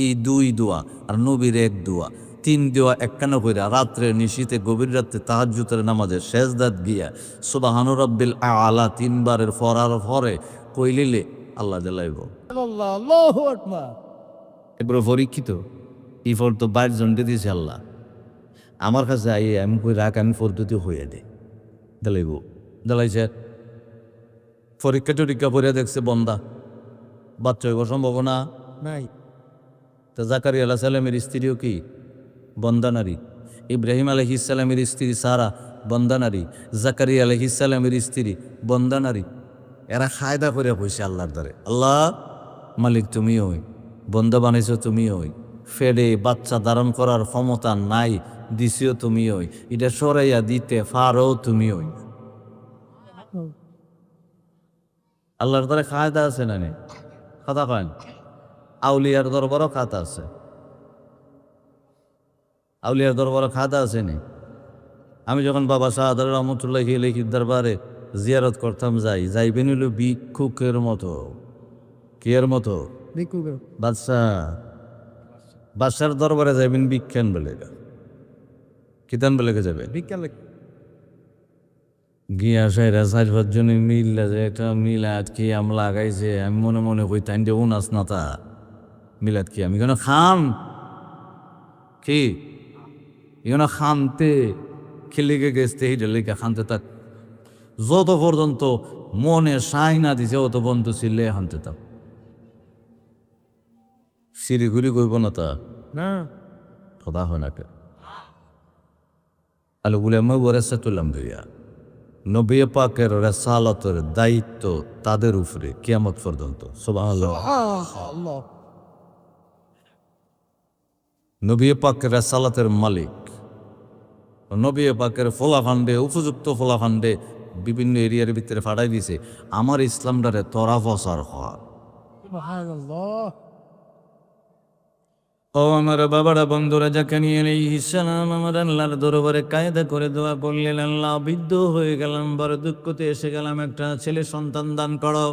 এই 2 দোয়া আর নবীর 1 দোয়া, 3 দোয়া একখানা কইরা রাত্রে নিশীতে গভীর রাত্রে তাহাজ্জুদের নামাজে সেজদাত গিয়া সুবহান রাব্বিল আলা 3 বারের ফরার পরে কইলিলে আল্লাহ দিলাইব। আল্লাহ, আল্লাহু আকবার। একবার পরীক্ষিত এই ফল তো 22 জনকে দিয়েছে আল্লাহ। আমার কাছে আইয়ে আমি কই রাখ, আমি পদ্ধতি হইয়া দে দিলাইব। দিলাইছে, পরীক্ষা টরীক্ষা পড়িয়া দেখছে বন্দা, বাচ্চা হইব সম্ভাবনা নাই। তা জাকারিয়া আলাইহিস সালামের স্ত্রীও কি বন্দা নারী, ইব্রাহিম আলাইহিস সালামের স্ত্রী সারা বন্দা নারী, জাকারিয়া আলাইহিস সালামের স্ত্রী বন্দা নারী। এরা খায়দা করে কইছে আল্লাহর দ্বারে, আল্লাহ মালিক তুমি হই, বন্দা বানাইছো তুমি হই, ফেরে বাচ্চা ধারণ করার ক্ষমতা নাই, দিছিও তুমি হই, এটা সরাইয়া দিতে পারো তুমি হই। আল্লাহর দ্বারে খায়দা আছে না নে? কথা কন, আউলিয়ার দরবারও খাতা আছে, আউলিয়ার দরবারও খাতা আছে নি? আমি যখন বাবা সাহাদ রহমতুল্লাহি আলাইহির দরবারে জিয়ারত করতাম, যাইবেন হইল ভিক্ষুকের মতো। কি এর মতো? ভিক্ষুকের। বাদশার দরবারে যাইবেন বিজ্ঞান বলে, কিতান বলে যাবে বিজ্ঞান গিয়া সাইরা 4-5 জনে মিললা যে এটা মিলাদ কি আম লাগাইছে, আমি মনে মনে কই তাই দে উনাস না তা মিলাদ কি আমি কেন খান কি এখানে খানতে খেলিকে গেছতে হিটে লেখা খানতে, তাক যত পর্যন্ত মনে সাই না দিছে অত পর্যন্ত ছিলে খানতে, তাক সিঁড়িগুড়ি কইব না তা না। কথা হয় না। আলু বলে আমি বরেসা তুললাম ভাইয়া, নবী পাকের রেসালতের দায়িত্ব তাদের উপরে কিয়ামত পর্যন্ত। সুবহানাল্লাহ। আল্লাহ। নবী পাকের রেসালতের মালিক, নবী পাকের ফোলাফান্ডে, উপযুক্ত ফোলাফান্ডে বিভিন্ন এরিয়ার ভিতরে ফাটাই দিছে আমার ইসলামটারে তরা ফসার হওয়া। সুবহানাল্লাহ। ও আমার বাবারা বন্ধুরা, যাকে নিয়ে আলাইহিস সালাম আমার আল্লাহর দরবারে কায়দা করে দোয়া করলেন, আল্লাহ বিদ্ধ হয়ে গেলাম, বড় দুঃখতে এসে গেলাম, একটা ছেলে সন্তান দান করো।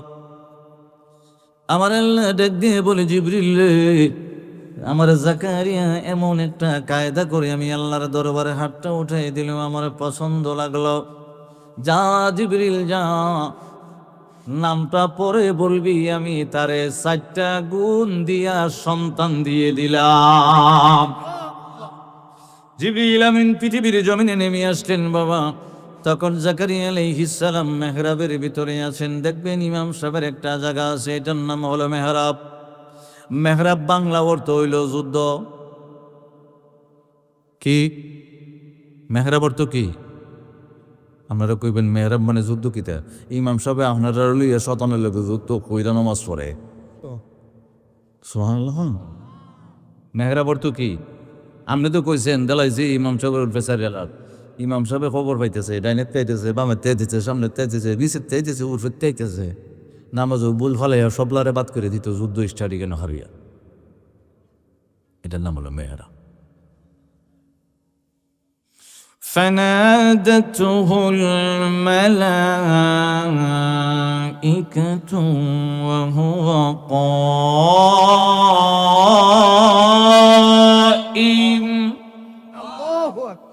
আমার আল্লাহ ডাক দিয়ে বলে, জিবরিল রে, আমার জাকারিয়া এমন একটা কায়দা করে আমি আল্লাহর দরবারে হাতটা উঠাই দিলাম, আমার পছন্দ লাগলো। যা জিবরিল যা, নামটা পরে বলবি, আমি তারে 4টা গুণ দিয়া সন্তান দিয়ে দিলাম। জিবরিল আমিন পৃথিবীর জমিনে নেমে আসলেন বাবা। তখন জাকারিয়া আলাইহিস সালাম মেহরাবের ভিতরে আছেন। দেখবেন ইমাম সাহেবের একটা জায়গা আছে, এটার নাম হলো মেহরাব। মেহরাব বাংলা অর্থ হইল যুদ্ধ। কি মেহরাব অর্থ কি? আপনারা কইবেন মেহরাব মানে যুদ্ধ কিতা? ইমাম সাহেব আপনারা লইয়া শতানের লোক যুদ্ধ কইরা নামাজ পড়ে। সুবহানাল্লাহ। মেহরাব অর্থ কি? আপনি তো কইছেন দেলাই যে ইমাম সাহেবের উঠবে চারিয়ালার। ইমাম সাহেবে খবর পাইতেছে, ডাইনের তাইতেছে, বামের তাইতেছে, সামনের তাইতেছে, বিশের তাইতেছে, উর্ফের তাইতেছে। নামাজও ভুল ফলে সবলারে বাদ করে দিত যুদ্ধ স্টাডি কেন হারিয়া। এটার নাম হলো মেহরাব। فنادته الملائكة وهو قائم الله أكبر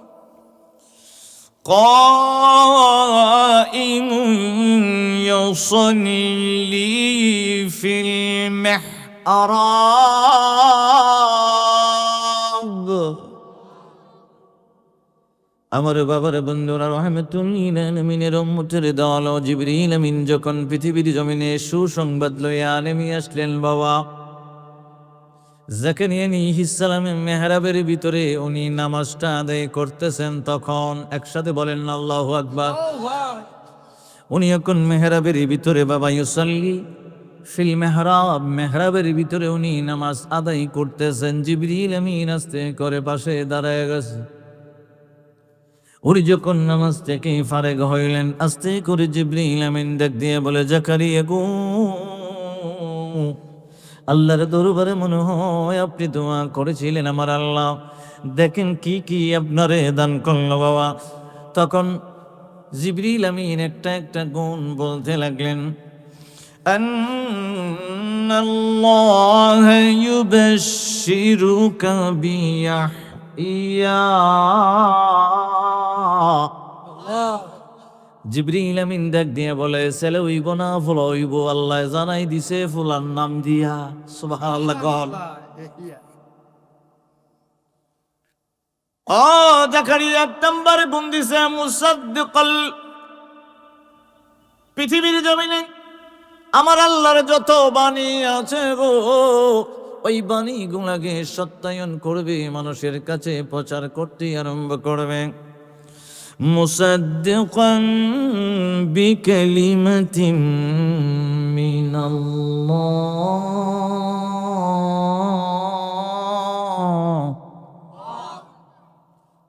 قائم يصلي في المحراب আমার বাবার বন্ধুরা রহমতুল্লিল আলামিনের উম্মতের দল ও জিবরিল আমিন যখন পৃথিবীর জমিনে সুসংবাদ লইয়া নেমে আসলেন বাবা জাকারিয়া আলাইহিস সালামের মেহরাবের ভিতরে উনি নামাজটা আদায় করতেছেন তখন একসাথে বলেন আল্লাহু আকবার। উনি এখন মেহরাবের ভিতরে বাবা ইউসাল্লি ফিল মেহরাব, মেহরাবের ভিতরে উনি নামাজ আদায় করতেছেন। জিবরিল আমিন আস্তে করে পাশে দাঁড়ায় গেছে। উনি যখন নামাজ থেকে ফারেগ হইলেন আস্তে করে জিবরিল আমিন ডাক দিয়ে বলে জাকারিয়া গো, আল্লাহর দরবারে মনে হয় আপনি দোয়া করেছিলেন আমার আল্লাহ, দেখেন কি কি আপনারে দান করলো বাবা। তখন জিবরিল আমিন একটা একটা গুণ বলতে লাগলেন। আন্নাল্লাহ ইউবাশশিরুকা বিয়াহইয়া। জিবরিল আমিন ডাক দিয়ে বলে ছেলে হইব না ফুল হইব, আল্লাহ জানাই দিছে ফুলার নাম দিয়া। সুবহানাল্লাহ। গল ও জাকারিয়া এক নম্বরে গুণ দিছে মুসাদ্দিকাল। পৃথিবীর জমিনে আমার আল্লাহর যত বাণী আছে গো, ওই বাণীগুলাকে সত্যায়ন করবে, মানুষের কাছে প্রচার করতে আরম্ভ করবে। মুসাদ্দিকান বিকালিমাতিন মিনাল্লাহ।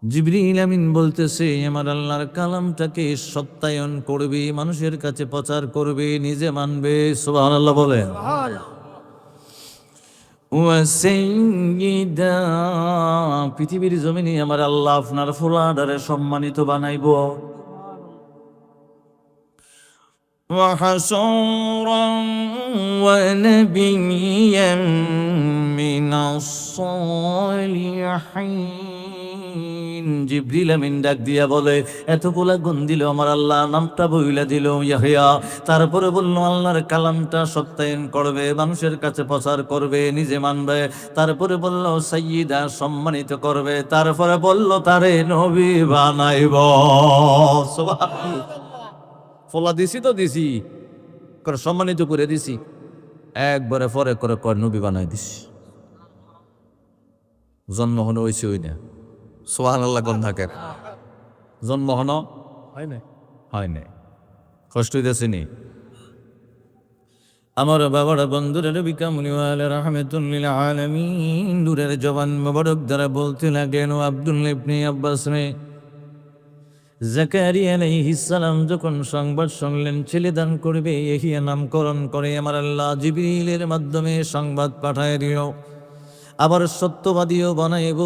জিবরিল আমিন বলতেছে আমার আল্লাহর কালামটাকে সত্যায়ন করবে, মানুষের কাছে প্রচার করবে, নিজে মানবে। সুবহানাল্লাহ বলেন। ওয়াসাইয়্যিদা, পৃথিবীর জমিনে আমার আল্লাহ আপনার ফুলাডারে সম্মানিত বানাইব। ওয়াহাসুরান ওয়া নাবিয়্যান মিনাস সালিহিন। জিবরিল আমিন ডাক দিয়া বলে এতগুলা গুণ দিল আমার আল্লাহ, নামটা বইলা দিল ইয়াহইয়া, তারপরে বলল আল্লাহর কালামটা সত্যায়ন করবে, মানুষের কাছে প্রচার করবে, নিজে মানবে, তারপরে বলল সাইয়্যিদা সম্মানিত করবে, তারপরে বলল তারে নবী বানাইব। সুবহানাল্লাহ। ফলা দিছি তো দিছি, করে সম্মানিত করে দিছি, একবারে পরে করে কয় নবী বানাই দিছি। জন্ম হনো হইছে ওই না। সুবহানাল্লাহ কোন থাকেন জন্ম হনো হয় না হয় নাই, কষ্ট হইতেছে নি। আমার বাবার বন্ধুরা নবী কামলিওয়ালা রাহমাতুল্লিল আলামিন নূরের জবান মোবারক দ্বারা বলতে লাগলেন ও আব্দুল্লাহ ইবনে আব্বাস রে, জাকারিয়া আলাইহিস সালাম যখন সংবাদ শুনলেন ছেলে দান করবে, ইহইয়া নামকরণ করে আমার আল্লাহ জিবরিলের মাধ্যমে সংবাদ পাঠায় দিল। আবার সত্যবাদীও বানাইব,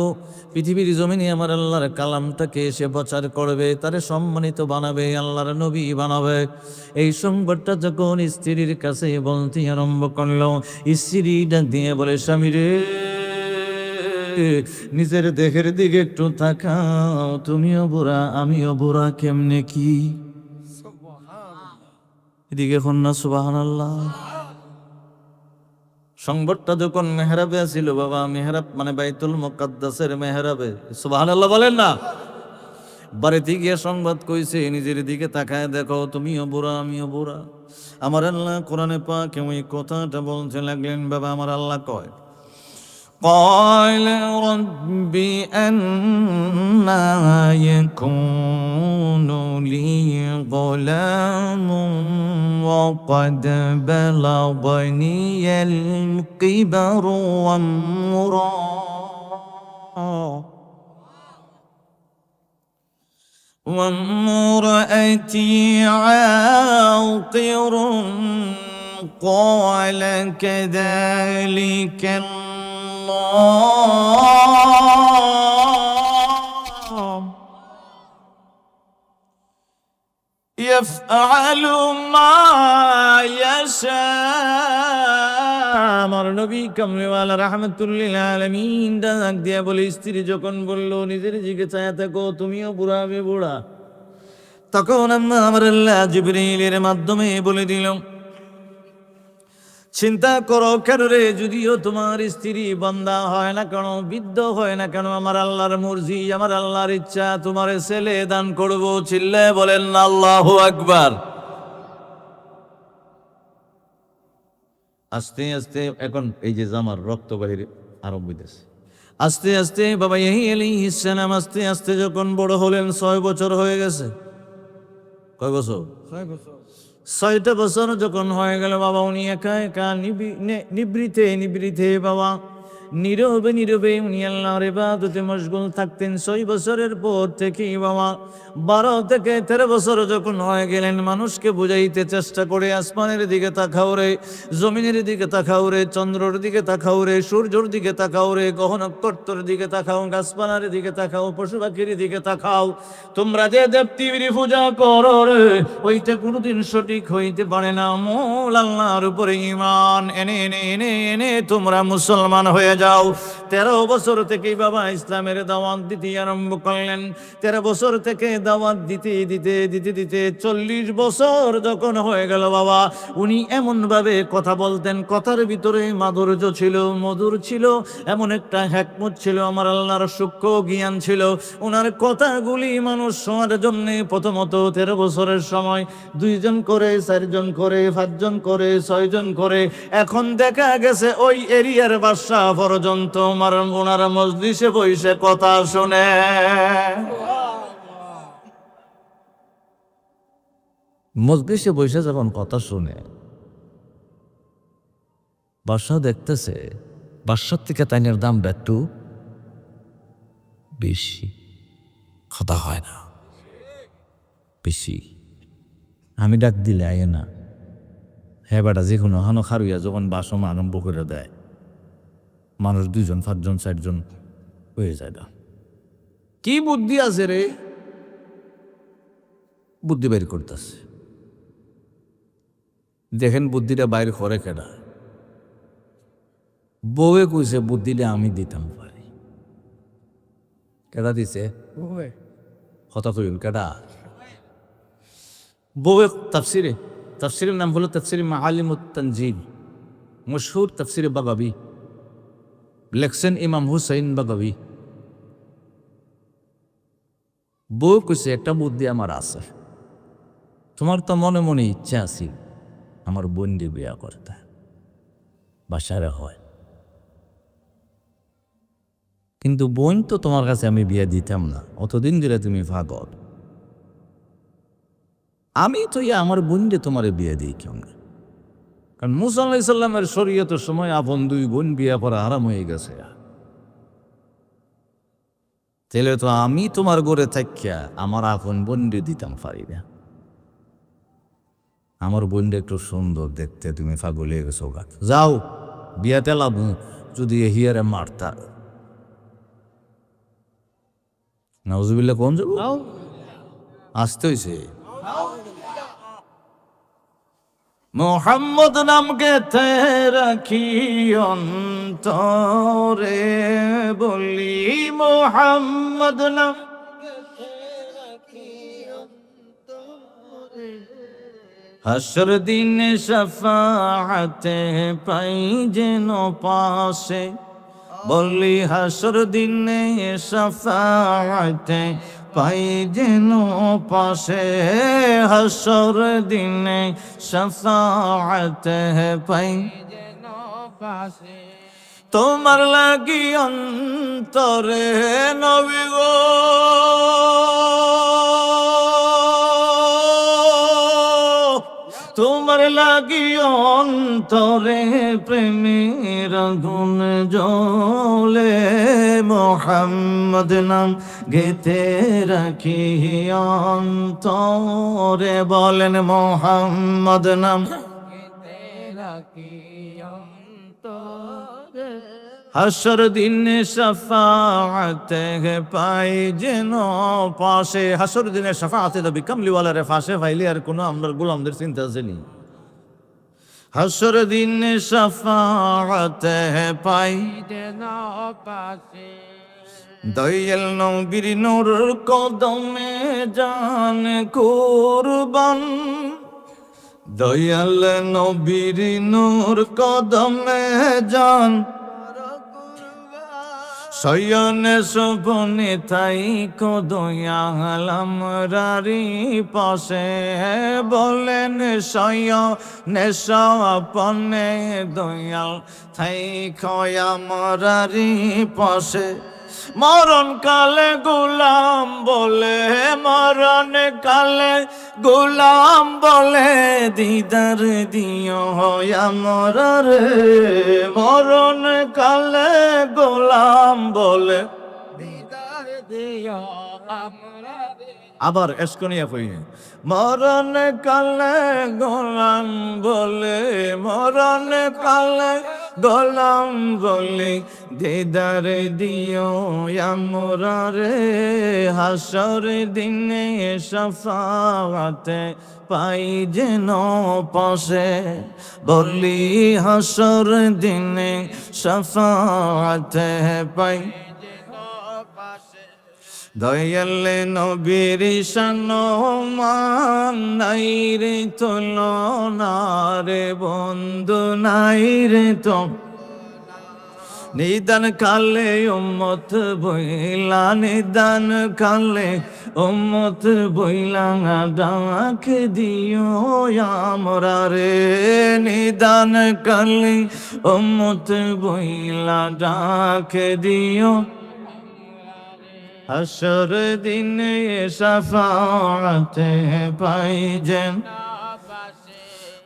পৃথিবীর জমিনে আমার আল্লাহর কালামটাকে এসে প্রচার করবে, তারে সম্মানিত বানাবে, আল্লাহর নবী বানাবে। এই সংবাদটা যখন স্ত্রীর কাছে বলতে আরম্ভ করলো, স্ত্রী ডাক দিয়ে বলে স্বামী রে, নিজের দেহের দিকে একটু তাকাও, তুমিও বুড়া আমিও বুড়া, কেমনে কি? এদিকে এখন না সুবহানাল্লাহ। সংবাদটা যখন মেহরাবে আসিল বাবা, মেহরাব মানে বাইতুল মুকাদ্দাসের মেহরাবে, সুবহানাল্লাহ বলেন না। বাড়িতে গিয়ে সংবাদ কইছে নিজের দিকে তাকায় দেখো, তুমিও বুড়া আমিও বুড়া। আমার আল্লাহ কোরআনে পাকে ওই কথাটা বলতে লাগলেন বাবা, আমার আল্লাহ কয় قال رب أنى يكون لي غلام وقد بلغني الكبر وامرأتي عاقر قال كذلك الله يفعل ما يشاء আমার নবী কামলিওয়ালা রাহমাতুল্লিল আলামিন ডাক দিয়া বলে, স্ত্রী যখন বলল নিজের দিকে চায়া থাকো, তুমিও বুড়া আমি বুড়া, তখন আমার আল্লাহ জিবরিলের মাধ্যমে বলে দিল, চিন্তা করো কেন রে, যদিও তোমার স্ত্রী বান্দা হয় না কেন, বৃদ্ধ হয় না কেন, আমার আল্লাহর মর্জি, আমার আল্লাহর ইচ্ছা, তোমার ছেলে দান করব। চিল্লায় বলেন না আল্লাহু আকবার। আস্তে আস্তে এখন এই যে জামার রক্ত বাহিরে আরম্ভ হইতেছে, আস্তে আস্তে বাবা ইয়াহিয়া আলাইহিস সালাম আস্তে আস্তে যখন বড় হলেন, 6 বছর হয়ে গেছে। কয় বছর? 6 বছর। 6টা বছর যখন হয়ে গেল বাবা, উনি একা একা নিবৃতে বাবা নীরবে নীরবে উনি আল্লাহর ইবাদতে মশগুল থাকতেন। 6 বছরের পর থেকে বাবা 12 থেকে 13 বছর যখন হয়ে গেলেন, মানুষকে বুঝাইতে চেষ্টা করে, আসমানের দিকে তাকাও রে, জমিনের দিকে তাকাও রে, চন্দ্রের দিকে তাকাও রে, সূর্যের দিকে তাকাও রে, গ্রহ নক্ষত্রের দিকে তাকাও, গাছপালার দিকে তাকাও, পশু পাখির দিকে তাকাও, তোমরা যে দেবদেবীর পূজা করো রে, ওইটা কোনোদিন সঠিক হইতে পারে না। মূল আল্লাহর উপরে ঈমান এনে এনে এনে এনে তোমরা মুসলমান হয়ে যাও। 13 বছর থেকেই বাবা ইসলামের দাওয়াত দিতে আরম্ভ করলেন। 13 বছর থেকে দাওয়াত দিতে দিতে দিতে দিতে 40 বছর যখন হয়ে গেল বাবা, উনি এমন ভাবে কথা বলতেন, কথার ভিতরে মাধুর্য ছিল, মধুর ছিল, এমন একটা হিকমত ছিল, আমার আল্লাহর সূক্ষ্ম জ্ঞান ছিল। ওনার কথাগুলি মানুষ শোনার জন্য প্রথমত 13 বছরের সময় 2 জন করে, 4 জন করে, 5 জন করে, 6 জন করে, এখন দেখা গেছে ওই এরিয়ার বাদশা পর্যন্ত ওনার মজলিসে বসে কথা শুনে। মজলিসে বসে যখন কথা শুনে, বাদশা দেখতেছে বাদশার থেকে তাইনের দাম একটু বেশি, কথা হয় না বেশি। আমি ডাক দিলে আয় না, হ্যাঁ বেটা, যে কোনো হানো খারুইয়া যখন বাসম আরম্ভ করে দেয়, মানুষ 2 জন, 5 জন, 4 জন হয়ে যায়। না কি বুদ্ধি আছে রে, বুদ্ধি বের করতেছে। দেখেন বুদ্ধিটা বাইর করে কেডা? বউয়ে কইছে বুদ্ধিটা আমি দিতাম পারি। কেডা দিছে? কথা কইল কেডা? বউয়ে তাফসিরের নাম হলো তাফসিরে মাআলিমুত তানজিল, মশহুর তাফসিরে বাগাবী, লেখছেন ইমাম হুসাইন বাগাবী। বউ কইছে একটা বুদ্ধি আমার আছে, তোমার তো মনে মনে ইচ্ছা আছে আমার বন্দি বিয়া করতে, বাসারে হয়, কিন্তু বোন তো তোমার কাছে আমি বিয়া দিতাম না, অতদিন ধরে তুমি পাগল, আমি তো আমার বোন দিয়ে তোমার বিয়ে দিই কেউ না। কারণ মুসা আলাইহিস সালামের শরীয়তের সময় আপন 2 বোন বিয়া করা হারাম হয়ে গেছে। তাহলে তো আমি তোমার ঘরে থাকিয়া আমার আপন বোন দিয়ে দিতাম পারি না। আমার বোনটা একটু সুন্দর দেখতে, তুমি পাগল হয়ে গেছো, যাও বিয়াতে লাভ, যদি হিয়ারে মারতা। নাউজুবিল্লাহ, কোন যাব আসতে হইছে। মোহাম্মদ নামকে রাখি অন্তরে, বলি মোহাম্মদ নাম হাসর দিন শাফাআতে পাই যেন পাশে, বলি হাসর দিনে শাফাআতে পাই যেন পাশে, হাসর দিনে শাফাআতে পাই যেন পাশে। তোমার লাগি অন্তরে নবী গো তোমার লাগি অন্তরে প্রেমের আগুন জ্বলে মোহাম্মদ নাম গেতে রাখি অন্তরে বলেন মোহাম্মদ নাম হাসর দিনে শাফাআতে পাই যেন পাশে হাসর দিনে শাফাআতে নবী কামলিওয়ালারে পাশে পাইলে আর কোনো আমরার গোলামদের চিন্তা আসেনি হাসর দিনে শাফাআতে পাই যেন পাশে দয়াল নবীর নূর কদমে জান কুরবান দয়াল নবীর নূর কদমে জান শয়নে সপনে তাই কদয়ালাম রারি পাশে বলেন শয়নে সপনে দয়াল তাই কয়ামরারি পাশে মরণ কালে গোলাম বলে মরণ কালে গোলাম বলে দিদার দিও আমার রে মরণ কালে গোলাম বলে দিদার দিও আমরা আবার এসকনিয়া কই মরণ কালে গোলাম বলে মরণ কালে গোলাম বলে দিদার দিও আমরা রে হাসর দিনে শাফাআতে পাই যেন পাশে বলি হাসর দিনে শাফাআতে পাই দয়াল নবীর সম্মান নাই রে তুলনা রে বন্ধু নাই রে তো নিদান কালে উম্মত বইলা নিদান কালে উম্মত বইলা ডাক দিও আমরা রে নিদান কালে উম্মত বইলা ডাক দিও হাসর দিনে শাফাআতে পাই যেন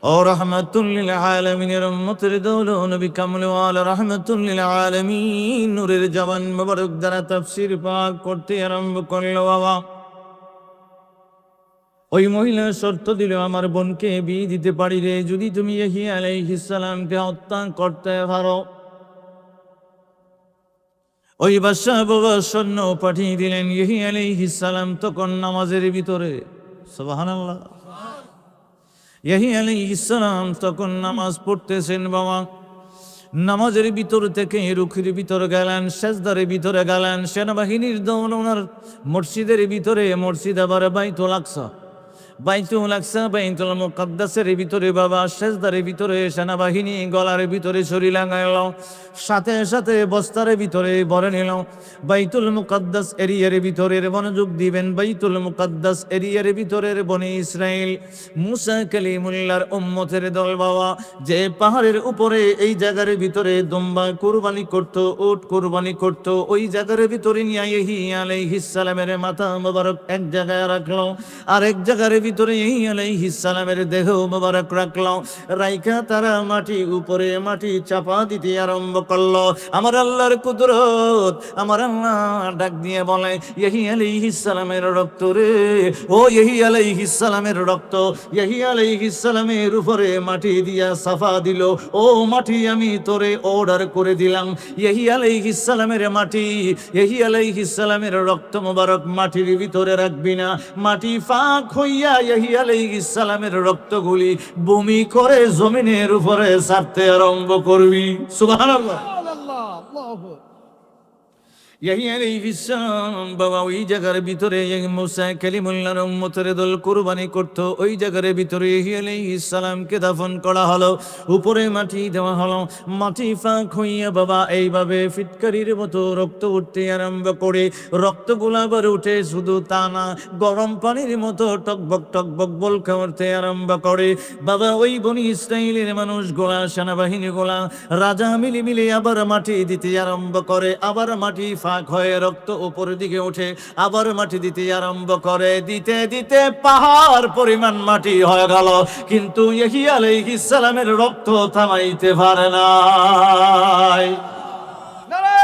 ও রহমাতুল লিল আলামিনের উম্মতের দৌলত নবী কামলিওয়ালা রাহমাতুল লিল আলামিন নূরের জবান মোবারক দ্বারা তাফসীর পাক করতে আরম্ভ করল বাবা ওই মহিলা শর্ত দিল আমার বোনকে বিয়ে দিতে পারি রে যদি তুমি ইহিয়া আলাইহিস সালামকে হত্যা করতে পারো ওই বাদশাহ বাবা সৈন্য পাঠিয়ে দিলেন ইহিয়া আলাইহিস সালাম তখন নামাজের ভিতরে সুবহানাল্লাহ ইহিয়া আলাইহিস সালাম তখন নামাজ পড়তেছেন বাবা নামাজের ভিতর থেকে রুখির ভিতরে গেলেন সেজদার ভিতরে গেলেন সেনাবাহিনীর দৌল ওনার মসজিদের ভিতরে মসজিদ আবার বাইতুল আকসা বাইতুল আকসা বাইতুল মুকাদ্দাসের ভিতরে বাবা সেজদার ভিতরে সেনাবাহিনী গলার ভিতরে ছুরি লাগাইল সাথে সাথে বস্তার ভিতরে ভরে নিল বাইতুল মুকাদ্দাস এরিয়ার ভিতরের মনোযোগ দিবেন বাইতুল মুকাদ্দাস এরিয়ার ভিতরের বনি ইসরাইল মুসা কালিমুল্লাহর উম্মতের দল বাবা যে পাহাড়ের উপরে এই জায়গার ভিতরে দুম্বা কুরবানি করত উট কুরবানি করত ওই জায়গার ভিতরে নিয়ে ইহিয়া আলাইহিস সালামের মাথা মোবারক এক জায়গায় রাখলো আর এক জায়গার ভিতরে ইহিয়া আলাইহিস সালামের দেহ মোবারক রাখলো রাইখা তারা মাটি উপরে মাটি চাপা দিতে আরম্ভ করলো আমার আল্লাহর কুদরত আমার আল্লাহ ডাক দিয়ে বলে ইহিয়া আলাইহিস সালামের রক্ত রে ও ইহিয়া আলাইহিস সালামের রক্ত ইহিয়া আলাইহিস সালামের উপরে মাটি দিয়া সাফা দিল ও মাটি আমি তোরে অর্ডার করে দিলাম ইহিয়া আলাইহিস সালামের মাটি ইহিয়া আলাইহিস সালামের রক্ত মোবারক মাটির ভিতরে রাখবি না মাটি ফাঁক হইয়া ইহিয়া আলাইহিস সালামের রক্তগুলি বমি করে জমিনের উপরে ছাড়তে আরম্ভ করবি সুবহানাল্লাহ ইয়াহিয়া আলাইহিস সালাম বাবা ওই জায়গার ভিতরে মুসা কালিমুল্লাহর উম্মতের দল কুরবানি করত, ওই জায়গার ভিতরে ইয়াহিয়া আলাইহিস সালামকে দাফন করা হলো, উপরে মাটি দেওয়া হলো, মাটি ফাঁক হইয়া বাবা এইভাবে ফিটকারির মতো রক্ত উঠতে আরম্ভ করে, রক্তগুলা আবার উঠে, শুধু তা না গরম পানির মতো টকবক টকবক বলকা উঠতে আরম্ভ করে। বাবা ওই বনি ইসরাইলের মানুষ গোলা, সেনাবাহিনী গোলা, রাজা মিলিমিলি আবার মাটি দিতে আরম্ভ করে, আবার মাটি ফাঁক হয়ে রক্ত উপরের দিকে ওঠে, আবার মাটি দিতে আরম্ভ করে, দিতে দিতে পাহাড় পরিমাণ মাটি হয়ে গেল, কিন্তু ইয়াহিয়া আলাইহিস সালামের রক্ত থামাইতে পারে নাই। নারে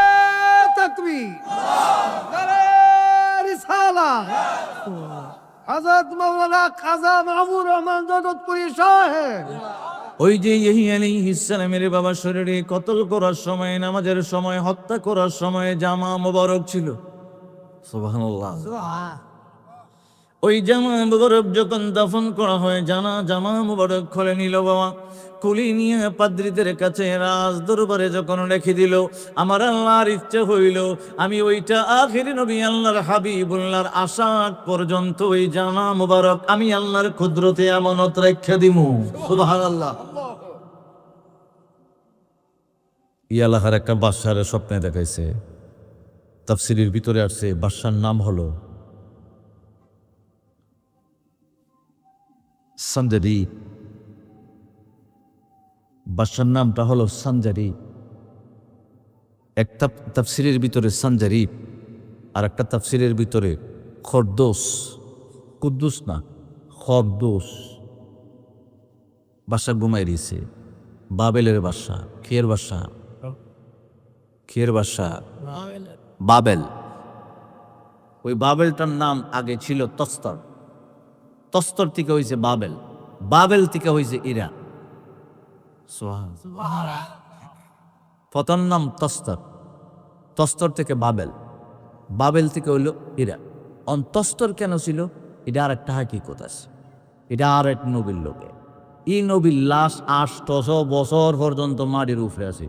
তাকবীর, নারে রিসালাত। হযরত মাওলানা খাজা মাহবুব রহমান জগৎপুরী সাহেব ওই যে ইয়াহিয়া আলাইহিস সালামের বাবা শরীরে কতল করার সময়, নামাজের সময়, হত্যা করার সময় জামা মোবারক ছিল। সুবহানাল্লাহ। ওই জামা মুবারক যখন দাফন করা হয়, জামা মুবারক খুলে নিল বাবা, কুলি নিয়ে পাদ্রীদের কাছে রাজ দরবারে যখন রেখে দিল, আমার আল্লাহর ইচ্ছা হইল আমি ওইটা আখির নবী আল্লাহর হাবিবুল্লাহর আশাক পর্যন্ত ওই জামা মুবারক আমি আল্লাহর কুদরতে আমানত রেখে দিমু। সুবহানাল্লাহ। ইয়ালাহার একটা বাদশার স্বপ্নে দেখাইছে, তাফসীরের ভিতরে আসছে বাদশার নাম হলো সঞ্জারি। বাদশার নামটা হলো সঞ্জারি। একটা তাফসীরের ভিতরে সঞ্জারি, আর একটা তাফসীরের ভিতরে খরদোস, কুদ্দুস না খরদোস। বাদশা ঘুমাই দিয়েছে, বাবেলের বাদশা। খেয়ের বাদশা, খেয়ের বাদশা বাবেল। ওই বাবেলটার নাম আগে ছিল তস্তর, তস্তর থেকে হয়েছে বাবেল, বাবেল থেকে হয়েছে ইরা। প্রথম নাম তস্তর, তস্তর থেকে বাবেল, বাবেল থেকে হইল ইরা। তস্তর কেন ছিল এটা আর একটা হাকিকত আছে, এটা আর এক নবীর লোকে। এই নবীর লাশ 800 বছর পর্যন্ত মাটির উপরে আছে,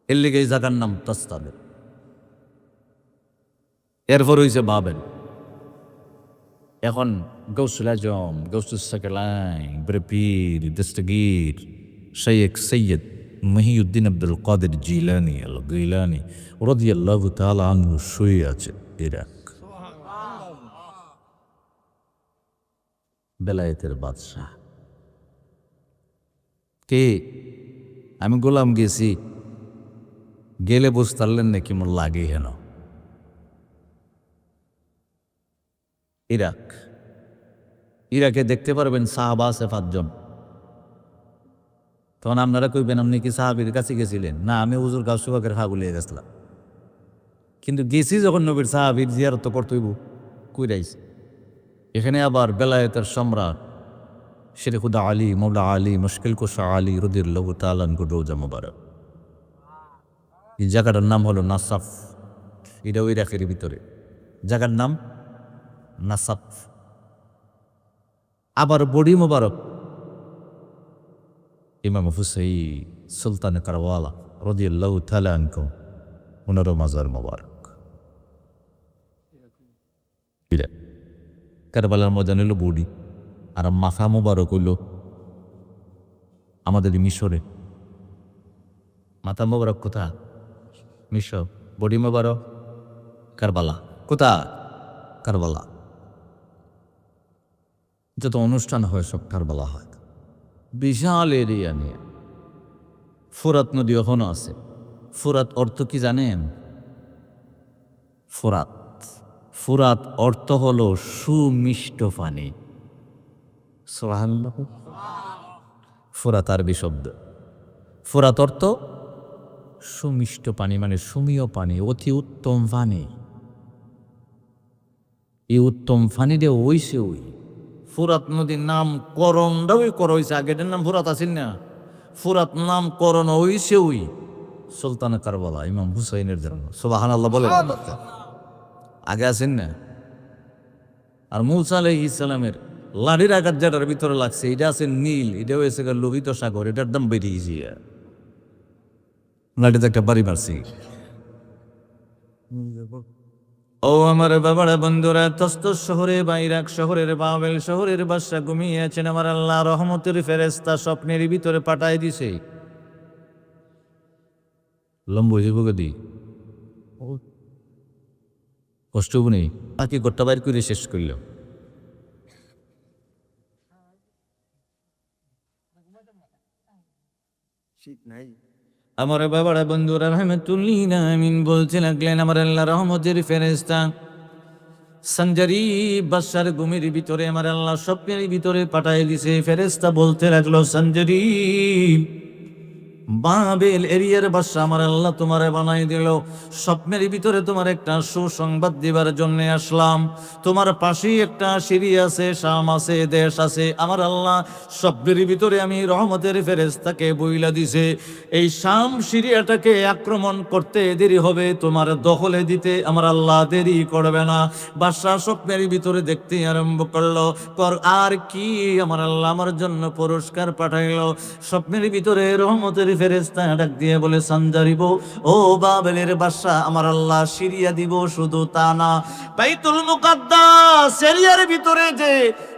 এর লেগে এই জায়গার নাম তস্তর। এরপর হয়েছে বাবেল। এখন গৌসুল আজম, গৌসুল সাকলাইন, পীর দস্তগীর শেখ সৈয়দ মহিউদ্দিন আব্দুল কাদের জিলানি আল গিলানি রাদিয়াল্লাহু তাআলা আনহু শুয়ে আছে ইরাক। বেলায়েতের বাদশাহ কে? আমি গোলাম গেছি, গেলে বুঝতে পারলেন না কি মোর লাগে হেন। ইরাক, ইরাকে দেখতে পারবেন সাহাবা আছে 5 জন। তখন আপনারা কইবেন আপনি কি সাহাবীর কাছে গেছিলেন? না, আমি হুজুর গাউসুবাকের হাগুলিয়ে গেছিলাম, কিন্তু গেছি যখন নবীর সাহাবীর জিয়ারত করতে হইব, কইরাইছি। এখানে আবার বেলায়েতের সম্রাট শেরে খুদা আলী, মৌলা আলী, মুশকিল কুশা আলী রাদিয়াল্লাহু তাআলা আনহু রওজা মুবারক। এই জায়গাটার নাম হলো নাসাফ, এটাও ইরাকের ভিতরে। জায়গার নাম নাসাফ। আবার বডি মোবারক ইমাম হুসাইন সুলতান কারওয়ালা রাদিয়াল্লাহু তাআলা আনহু, ওনারও মাজার মোবারক। কারবালার ময়দান হলো বডি, আর মাথা মোবারক হইল আমাদের মিশরে। মাথা মোবারক কোথা? মিশর। বডি মোবারক কারবালা। কোথা? কারবালা। যত অনুষ্ঠান হয় সব কারবালা হয়। বিশাল এরিয়া নিয়ে। ফুরাত নদী এখনো আছে। ফুরাত অর্থ কি জানেন? ফুরাত, ফুরাত অর্থ হলো সুমিষ্ট পানি। সুবহানাল্লাহ। ফুরাত আরবি শব্দ। ফুরাত অর্থ সুমিষ্ট পানি, মানে সুমীয় পানি, অতি উত্তম পানি। এই উত্তম পানি দিয়ে ওইছে ওই ফুরাত নদীর নাম করণটা ওই কর হয়েছে, আগেটার নাম ফুরাত আছিল না, ফুরাত নাম করণ হইছে ওই সুলতান কারবালা ইমাম হুসাইনের জন্য। সুবহানাল্লাহ বলে। আগে আছেন না। আর মূসা আলাইহিস সালামের লাঠির আঘাত যেটার ভিতরে লাগছে, এটা আছে নীল, এটা হয়েছে লোহিত সাগর, এটার দাম বেরিয়েছে। লাঠিতে একটা বাড়ি মারছি, ও আমার বাবারা বন্ধুরা, তস্তস শহরে বা ইরাক শহরের বাবেল শহরের বাদশা ঘুমিয়ে আছেন। আমার আল্লাহ রহমতের ফেরেশতা স্বপ্নের ভিতরে পাঠায় দিছে। লম্ব জীবগদি কষ্ট নেই, বাকি গোটা বাইর করে শেষ করল। শীত নাই। আমার বাবারা বন্ধুরা রহমতুল্লিন আমিন বলতে লাগলেন, আমার আল্লাহ রহমতের ফেরেশতা সঞ্জারি বাদশার ঘুমের ভিতরে আমার আল্লাহ স্বপ্নের ভিতরে পাঠায় দিছে। ফেরেশতা বলতে লাগলো, সঞ্জারি বাবেল এরিয়ার বাদশা আমার আল্লাহ তোমারে বানাই দিল। স্বপ্নের ভিতরে তোমার একটা সুসংবাদ দিবার জন্য আসলাম। তোমার পাশেই একটা সিরি আছে, শাম আছে, দেশ আছে। আমার আল্লাহ স্বপ্নের ভিতরে আমি রহমতের ফেরেশতাকে বইলা দিছে, এই শাম সিরিয়াটাকে আক্রমণ করতে দেরি হবে, তোমার দখলে দিতে আমার আল্লাহ দেরি করবে না। বাদশা স্বপ্নের ভিতরে দেখতে আরম্ভ করলো, পর আর কি আমার আল্লাহ আমার জন্য পুরস্কার পাঠাইলো। স্বপ্নের ভিতরে রহমতের ফেরেশতা ডাক দিয়ে বলে, সঞ্জারিব ও বাবেলের বাদশা, আমার আল্লাহ সিরিয়া দিব, শুধু তা না, বাইতুল মুকাদ্দাস এরিয়ার ভিতরে যে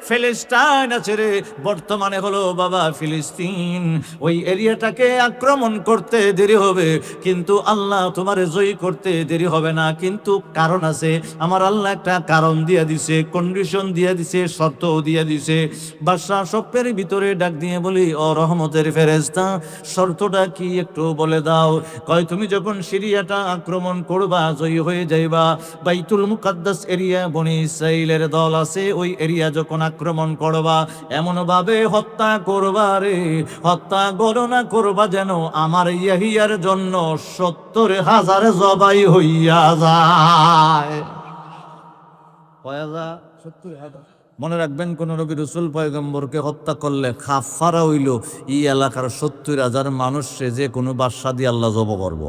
ফিলিস্তিন আছে রে, বর্তমানে হলো বাবা ফিলিস্তিন, ওই এরিয়াটাকে আক্রমণ করতে দেরি হবে, কিন্তু আল্লাহ তোমারে জয়ী করতে দেরি হবে না। কিন্তু কারণ আছে, আমার আল্লাহ একটা কারণ দিয়ে দিছে, কন্ডিশন দিয়ে দিছে, শর্ত দিয়ে দিছে। বাদশা স্বপ্নের ভিতরে ডাক দিয়ে বলি, ও রহমতের ফেরেশতা, শর্তটা কি একটু বলে দাও। কয়, তুমি যখন সিরিয়াটা আক্রমণ করবা, জয়ী হয়ে যাইবা, বাইতুল মুকাদ্দাস এরিয়া বনি ইসরাইলের দল আছে, ওই এরিয়া যখন আক্রমণ করবা, এমন ভাবে হত্যা করবা রে, হত্যা গণনা করবা যেন আমার ইয়াহিয়ার জন্য 70,000 জবাই হইয়া যায়। মনে রাখবেন, কোন নবী রাসূল পয়গম্বরকে হত্যা করলে কাফারা হইল এই এলাকার 70,000 মানুষে যে কোনো বাদশা দিয়ে আল্লাহ জব করব।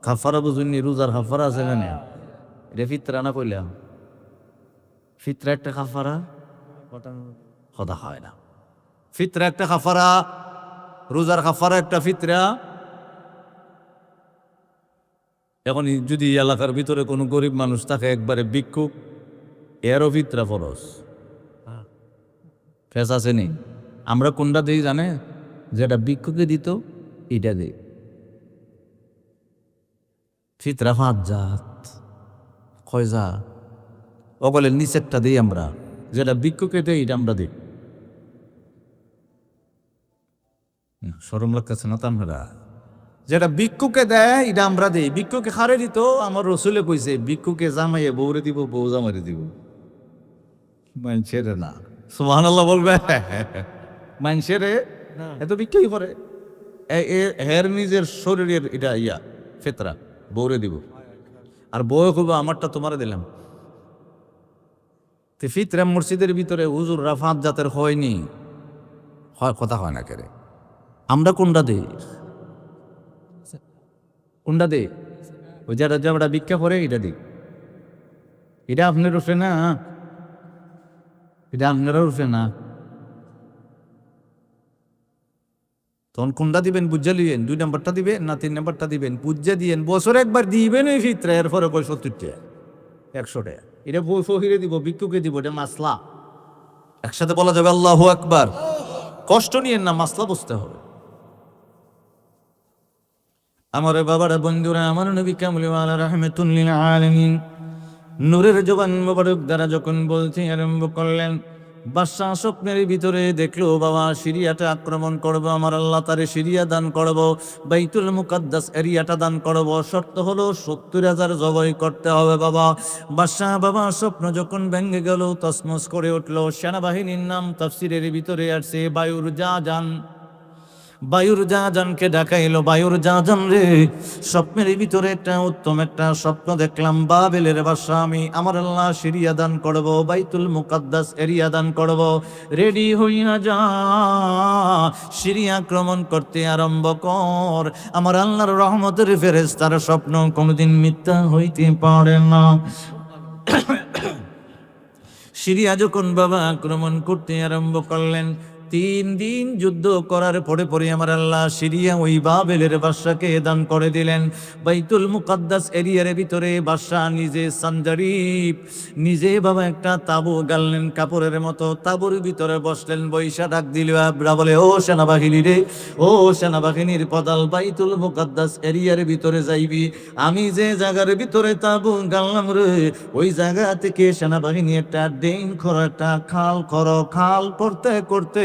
কাফারা বুঝুননি, রোজার কাফারা আছে না, এটা ফিতরা না কইলাম, ফিতরা একটা কাফারা কথা হয় না। ফিতরা একটা কাফারা, রোজার কাফারা একটা ফিতরা। এখন যদি এলাকার ভিতরে কোনো গরিব মানুষ থাকে, একবারে ভিক্ষুক, এরও ফিতরা ফরজ ফেস আছে নি। আমরা কোনটা দিই জানে, যেটা ভিক্ষুকে দিত এটা দিই। ফিতরা 5 জাত, কয় জাত? ওগুলো নিচেরটা দিই আমরা, যেটা ভিক্ষুকে দেই এটা আমরা দিই। শরম লাগতেছে না তামরা? যেটা ভিক্ষুকে দেয় এটা আমরা দিই। ভিক্ষুকে খারে দিত, আমার রসুলে কইছে, ভিক্ষুকে জামাইয়ে বউরে দিব, বউ জামাইরে দিব, মানুষের না। সুবহানাল্লাহ বলবে, মানুষের এত ভিক্ষুই করে, হের নিজের শরীরের এটা ইয়া ফেতরা, বউরে দিব, আর বউ কইব আমারটা তোমারে দিলাম। তে ফিতরা মসজিদের ভিতরে হুজুররা 5 জাতের হয়নি, হয় কথা হয় না কেরে। আমরা কোনটা দেই? কোনটা দে? ওই যারা যারা ভিক্ষা করে এটা দিই। এটা আপনার উঠে না, এটা আপনারা উঠে না। তখন কোনটা দিবেন বুঝা লিবেন, 2 নাম্বারটা দিবেন না 3 নাম্বারটা দিবেন, বুঝা দিয়েন। বছরে একবার দিবেন ওই ফিতরা, এরপরে কয় 70 টাকা 100 টাকা। এটা বই ফকিরে দিব, ভিক্ষুকে দিব, এটা মাসলা। একসাথে বলা যাবে আল্লাহু আকবার। কষ্ট নিয়েন না, মাসলা বুঝতে হবে। আমার বাবারা বন্ধুরা, আমার নবী কামলিওয়ালা রাহমাতুল লিল আলামিন নূরের জবান মোবারক দ্বারা যখন বলতে আরম্ভ করলেন, বাদশা স্বপ্নের ভিতরে দেখলো বাবা সিরিয়াটা আক্রমণ করবো, আমার আল্লাহ তারে সিরিয়া দান করব, বাইতুল মুকাদ্দাস এরিয়াটা দান করব, শর্ত হলো 70,000 জবাই করতে হবে বাবা। বাদশা বাবা স্বপ্ন যখন ভেঙে গেল, তসমস করে উঠলো। সেনাবাহিনীর নাম তাফসিরের ভিতরে আসছে বায়ুর জাহাজ। বায়ুর জাহাজকে ডাকাইলো, বায়ুর জাহাজ রে, স্বপ্নের ভিতরে একটা উত্তম একটা স্বপ্ন দেখলাম। বাবেলের বাদশা আমি, আমার আল্লাহ সিরিয়া দান করব, বাইতুল মুকাদ্দাস এরিয়া দান করব, রেডি হইয়া যা, সিরিয়া আক্রমণ করতে আরম্ভ কর। আমার আল্লাহর রহমতের ফেরেশতার স্বপ্ন কোনোদিন মিথ্যা হইতে পারে না। সিরিয়া যখন বাবা আক্রমণ করতে আরম্ভ করলেন, 3 দিন যুদ্ধ করার পরে আমার আল্লাহ সিরিয়া ওই বাবেলের বাদশাকে দান করে দিলেন। বাইতুল মুকাদ্দাস এরিয়ার ভিতরে বাদশা নিজে সানজারিফ নিজে বাবা একটা তাবু গাললেন কাপড়ের মতো, তাবুর ভিতরে বসলেন, বৈশা ডাক দিল আবরা বলে, ও সেনাবাহিনী রে, ও সেনাবাহিনীর পদাল, বাইতুল মুকাদ্দাস এরিয়ার ভিতরে যাইবি। আমি যে জায়গার ভিতরে তাবু গাললাম রে, ওই জায়গা থেকে সেনাবাহিনী একটা ড্রেন করো, একটা খাল করো, খাল করতে করতে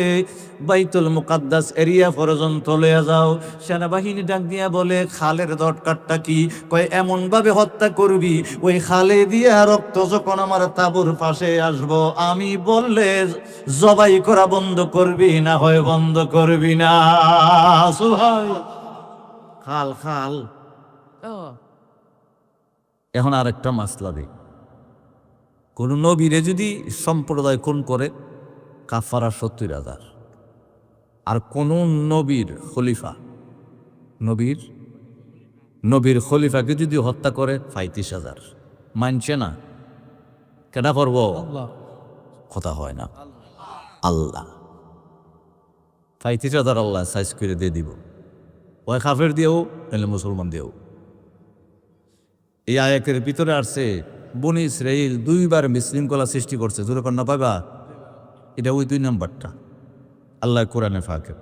বাইতুল মুকাদ্দাস এরিয়া পর্যন্ত লয়ে যাও। সেনাবাহিনী ডাক দিয়া বলে, খালের দরকারটা কি? কয় এমন ভাবে হত্যা করবি ওই খালে দিয়া রক্ত যখন আমার তাবুর পাশে আসবো, আমি বললে জবাই করা বন্ধ করবি, না হয় বন্ধ করবি না। খাল খাল। এখন আর একটা মাসলা দিই, কোন নবীরে যদি সম্প্রদায় খুন করে কাফারা 70,000, আর কোন নবীর খলিফা নবীর খলিফাকে যদি হত্যা করে 35,000, মানছে না? কেনা করব? কথা হয় না। আল্লাহ 35,000 আল্লাহ সাইজ করে দিয়ে দিব, ওই কাফের দিয়েও নাহলে মুসলমান দিয়েও। এই আয়াতের ভিতরে আসছে বনি ইসরাইল 2বার বিশৃঙ্খলা সৃষ্টি করছে, জোরে কন্যা পাইবা, এটা ওই 2 নাম্বারটা আল্লাহ কোরআনে ফাঁকে।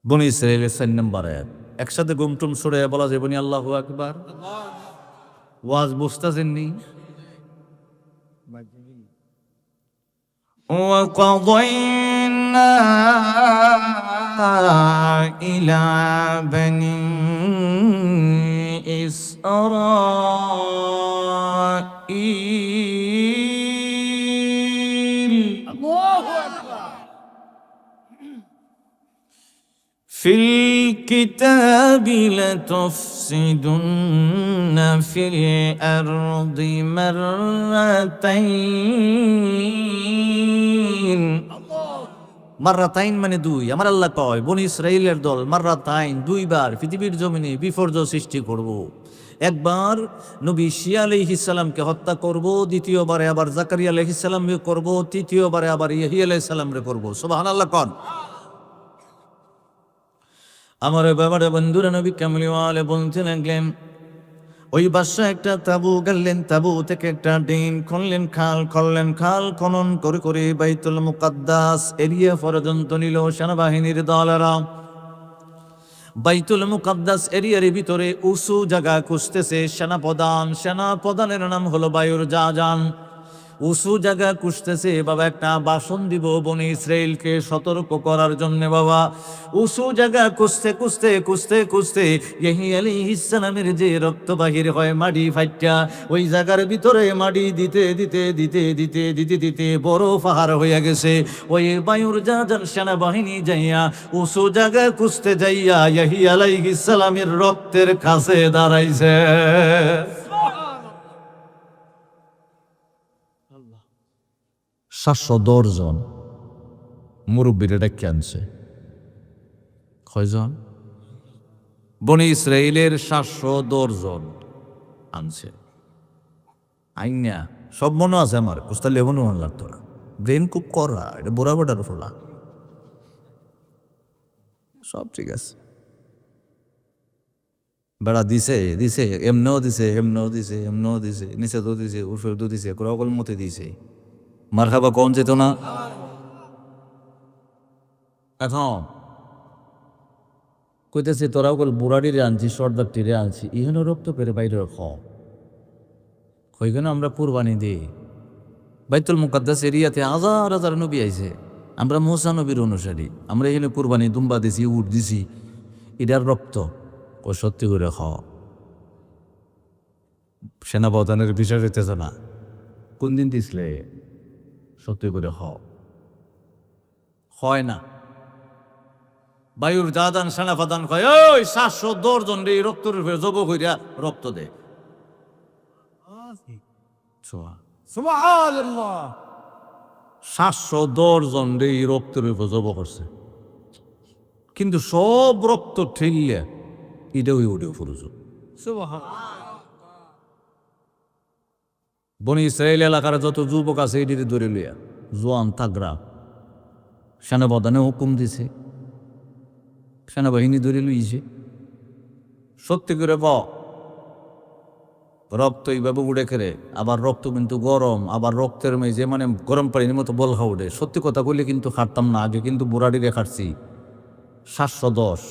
বনি ইসরাইলের 4 নাম্বার আয়াত, একসাথে গুমটুম সরে বলা যাবে নি আল্লাহু আকবার। ওয়াজ বুঝতেছেননি? وقضينا إلى بني إسرائيل في الكتاب لتفسدن في الأرض মাররাতাইন মানে 2। আমার আল্লাহ কয় বনি ইসরাইলের দল মাররাতাইন 2বার পৃথিবীর জমিনে বিপর্যয় সৃষ্টি করব। একবার নবী ঈসা আলাইহিস সালামকে হত্যা করব, দ্বিতীয়বারে আবার জাকারিয়া আলাইহিস সালামকে করব, তৃতীয়বারে আবার ইয়াহিয়া আলাইহিস সালামকে করব। সুবহানাল্লাহ কোন। আমার বাবার বন্ধুরা নবী কামলিওয়ালে বলতে লাগলেন, ওই বাদশা একটা তাবু গাললেন, তাবু থেকে একটা ডিন খুললেন, খাল করলেন, খাল খনন করে করে বাইতুল মুকাদ্দাস এরিয়া পর্যন্ত নিল সেনাবাহিনীর দলেরা। বাইতুল মুকাদ্দাস এরিয়ার ভিতরে উঁচু জায়গা খুঁজতেছে সেনাপ্রধানের নাম হলো বায়ুর জাহাজান। উঁচু জায়গা খুঁজতেছে বাবা, একটা বাসন দিব বনি ইসরাইলকে সতর্ক করার জন্য। বাবা উঁচু জায়গা খুঁজতে খুঁজতে খুঁজতে খুঁজতে ইয়াহিয়া আলাইহিস সালামের যে রক্ত বাহির হয় মাটি ফাইটা, ওই জায়গার ভিতরে মাটি দিতে দিতে দিতে দিতে দিতে দিতে বড় পাহাড় হয়ে গেছে। ওই বায়ুর জাহাজ সেনাবাহিনী যাইয়া উঁচু জায়গা খুঁজতে যাইয়া ইয়াহিয়া আলাইহিস সালামের রক্তের কাছে দাঁড়াইছে। 710 জন মুরব্বীরা ডেকে আনছে। কয়জন? বনি ইসরাইলের 710 জন আনছে। আইনা সব মনে আছে আমার, কুস্তালে মনে মনে লাগতো না, ব্রেন খুব করা, এটা বোরা বোটার ফোলা, সব ঠিক আছে। বেড়া দিছে দিছে, এমনেও দিছে, এমনেও দিছে, এমনেও দিছে, নিচে তো দিছে, উফের তো দিছে, কোরআন মতে দিছে। মারহাবা কোন যেত না? এখন কইতেছে তোরা ওগুল বুড়াটিরে আনছি, সর্দারটিরে আনছি, ইহেন রক্ত পেরে বাইরে ওইখানে আমরা কুরবানি দিই। বাইতুল মুকাদ্দাস এরিয়াতে হাজার হাজার নবী আইছে, আমরা মুসা নবীর অনুসারী, আমরা এখানে কুরবানি দুম্বা দিছি, উট দিছি, এটার রক্ত ও সত্যি করে খাও। সেনাপ্রধানের বিষয় হইতেছে না, কোন দিন দিছিলে সত্যি করে হয় না। বায়ুর জাহাজান সেনাপ্রধান কয়, ওই 710 জন রে রক্তের জব কইরা রক্ত দে। সুবহানাল্লাহ, 710 জন রে রক্তের জব করছে, কিন্তু সব রক্ত ঠেললে এটা ওই উঠে ফুরুজ। বনি ইসরাইল এলাকার যত যুবক আছে এটিতে ধরে লইয়া জোয়ান তাগড়া সেনাপ্রধানে হুকুম দিছে, সেনাবাহিনী ধরে লইছে। সত্যি করে রক্ত এইভাবে উড়ে খেলে, আবার রক্ত কিন্তু গরম, আবার রক্তের মেঝে মানে গরম পানির মতো বলহা উঠে। সত্যি কথা বললে কিন্তু খাটতাম না, আগে কিন্তু বুড়াডিরে খাটছি 710,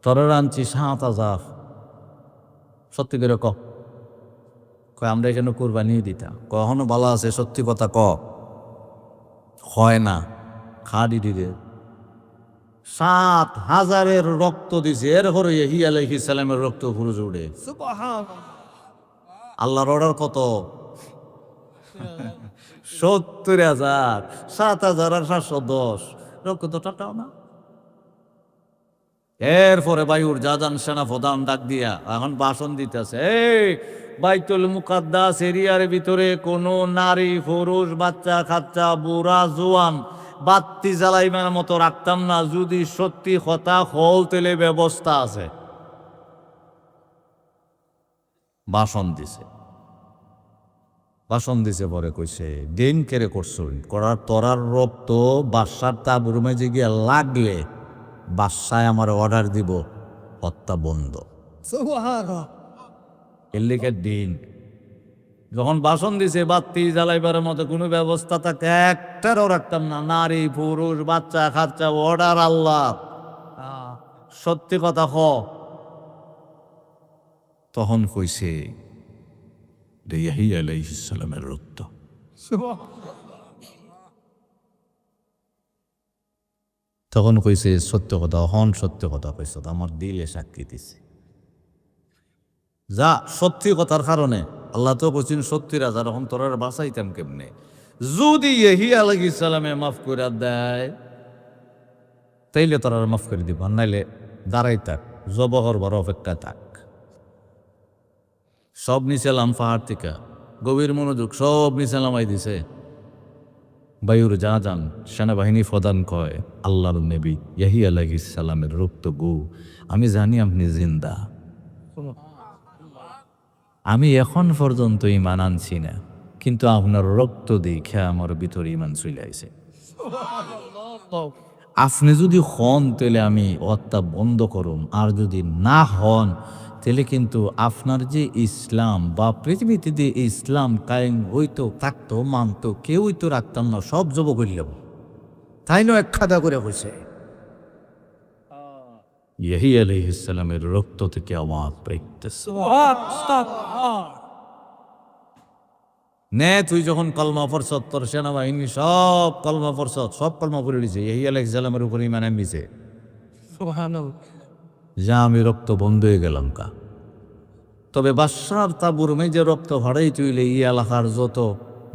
তরের আনছি 7,000। সত্যি করে কয় আমরা এখানে কোরবানি দিতাম, কখনো ভালো আছে, সত্যি কথা হয় না, খাড়ি দিলে 7,000-এর রক্ত দিছে। এরপরে ইয়া আলাইহিস সালামের রক্ত ফুরুজ উঠে। সুবহানাল্লাহ। আল্লাহর অর্ডার কত? 70,000, 7,000 আর 710, রক্ত তো টাটাও না। এরপরে বায়ুর জাজান সেনা প্রধান ডাক দিয়া এখন ভাষণ দিতেছে, এই বাইতুল মুকাদ্দাস এরিয়ার ভিতরে কোনো নারী পুরুষ বাচ্চা কাচ্চা বুড়া জোয়ান বাত্তি জ্বালাইবার মতো রাখতাম না, যদি সত্যি কথা হল তেলে ব্যবস্থা আছে। ভাষণ দিছে পরে কইছে, দিন কেড়ে করছুন করার তরার রক্ত বাদশার তাবুর মেঝে গিয়ে লাগলে বাদশায় আমার অর্ডার দিব হত্যা বন্ধ। সুবহানাল্লাহ। এর লিখে দিন যখন ভাষণ দিছে বাত্তি জ্বালাইবার মতো কোনো ব্যবস্থা থাকে একটারও রাখতাম না, নারী পুরুষ বাচ্চা কাচ্চা অর্ডার আল্লাহ, সত্যি কথা তখন কইছে ইয়াহিয়া আলাইহিস সালামের রক্ত। তখন কইছে সত্য কথা, সত্য কথা কইছ, আমার দিলে সাক্ষী দিছে। যা সত্যি কথার কারণে আল্লাহ তো বলছেন সত্যি রাজা, এখন তোরা বাঁচাইতাম কেমনে? যদি ইয়াহিয়া আলাইহিস সালামে মাফ করে দেয় তাইলে তোরা মাফ করে দিব, নাইলে দাঁড়াই থাক, জবহর বড় অপেক্ষা থাক। সব নিচেলাম পাহাড় থেকে, গভীর মনোযোগ, সব নিচে নামাই দিছে। বায়ুর জাহাজান সেনাবাহিনী প্রধান কয়, আল্লাহর নবী ইয়াহিয়া আলাইহিস সালামের রক্ত গো, আমি জানি আপনি জিন্দা, আমি এখন পর্যন্ত ইমান আনছি না, কিন্তু আপনার রক্ত দেখে আমার ভিতরে ইমান চলে আইছে। আপনি যদি হন তাহলে আমি হত্যা বন্ধ করুন, আর যদি না হন তাহলে কিন্তু আপনার যে ইসলাম বা পৃথিবীতে যে ইসলাম কায়েম হইতো থাকতো মানতো কেউই তো রাখতাম না, সব জব করলাম। তাই না এক খাদা করে হয়েছে। ইয়াহিয়া আলাইহিস সালামের রক্ত থেকে আমার পাইতেছে। নে তুই যখন কলমা পড়ছত, তোর সেনাবাহিনী সব কলমা পড়ছত, সব কলমা পড়ে দিছে, ইয়াহিয়া আলাইহিস সালামের উপর ঈমান আনছে। সুবহানাল্লাহ। যা আমি রক্ত বন্ধ হয়ে গেলাম কা। তবে বাদশার তাবুর মেঝে রক্ত ভাড়াই তুইলে এই এলাকার যত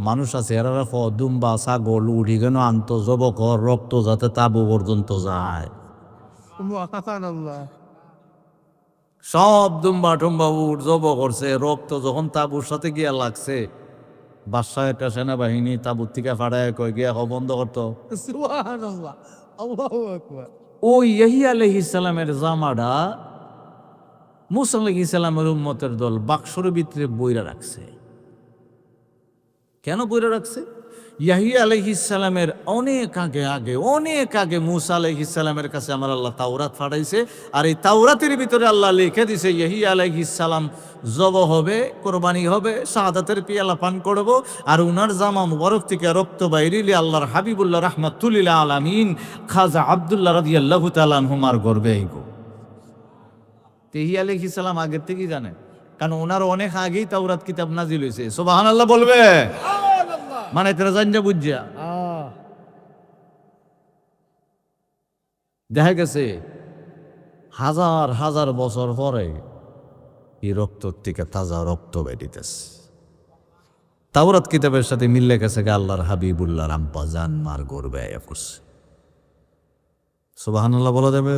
মানুষ আছে এরা দুম্বা ছাগল উঠি কেন আনত জবকর রক্ত যাতে তাবু পর্যন্ত যায়। সুবহানাল্লাহ। সব দুম্বা টুম্বা উঠ জব করছে, রক্ত যখন তাবুর সাথে গিয়া লাগছে, বাদশাহ একটা সেনাবাহিনী তাবুর থেকে ফাড়ায় কয় গিয়া বন্ধ করতো। সুবহানাল্লাহ। আল্লাহু আকবার। ওই ইয়াহিয়া আলাইহিস সালামের জামাটা মুসা আলাইহিস সালামের উম্মতের দল বাক্সর ভিতরে বইরা রাখছে। কেন বইরা রাখছে? ইয়াহিয়া আলাইহিস সালামের অনেক আগে মুসা আলাইহিস সালামের কাছে আমার আল্লাহ তাওরাত পাঠাইছে, আর এই তাওরাতের ভিতরে আল্লাহ লিখে দিছে ইয়াহিয়া আলাইহিস সালাম জব হবে, কোরবানি হবে, শাহাদাতের পিয়ালা পান করব, আর উনার জামা মুবারক থেকে রক্ত বাইরিলে আল্লাহর হাবিবুল্লাহ রাহমাতুল লিল আলামিন খাজা আব্দুল্লাহ রাদিয়াল্লাহু তাআলা আনহুমার গর্বে আইব। ইয়াহিয়া আলাইহিস সালাম আগের থেকেই জানেন, কারণ ওনার অনেক আগেই তাওরাত কিতাব নাজিল হয়েছে। সুবহানাল্লাহ বলবে, মানে তারা জানজা বুঝা। দেখা গেছে হাজার হাজার বছর পরে এই রক্ত থেকে তাজা রক্ত বেরিতেছে। তাওরাত কিতাবের সাথে মিললে গেছে আল্লাহর হাবিবুল্লাহ রাম্পা জান মার গর্বে আয়া করছে। সুবহানাল্লাহ বলা যাবে।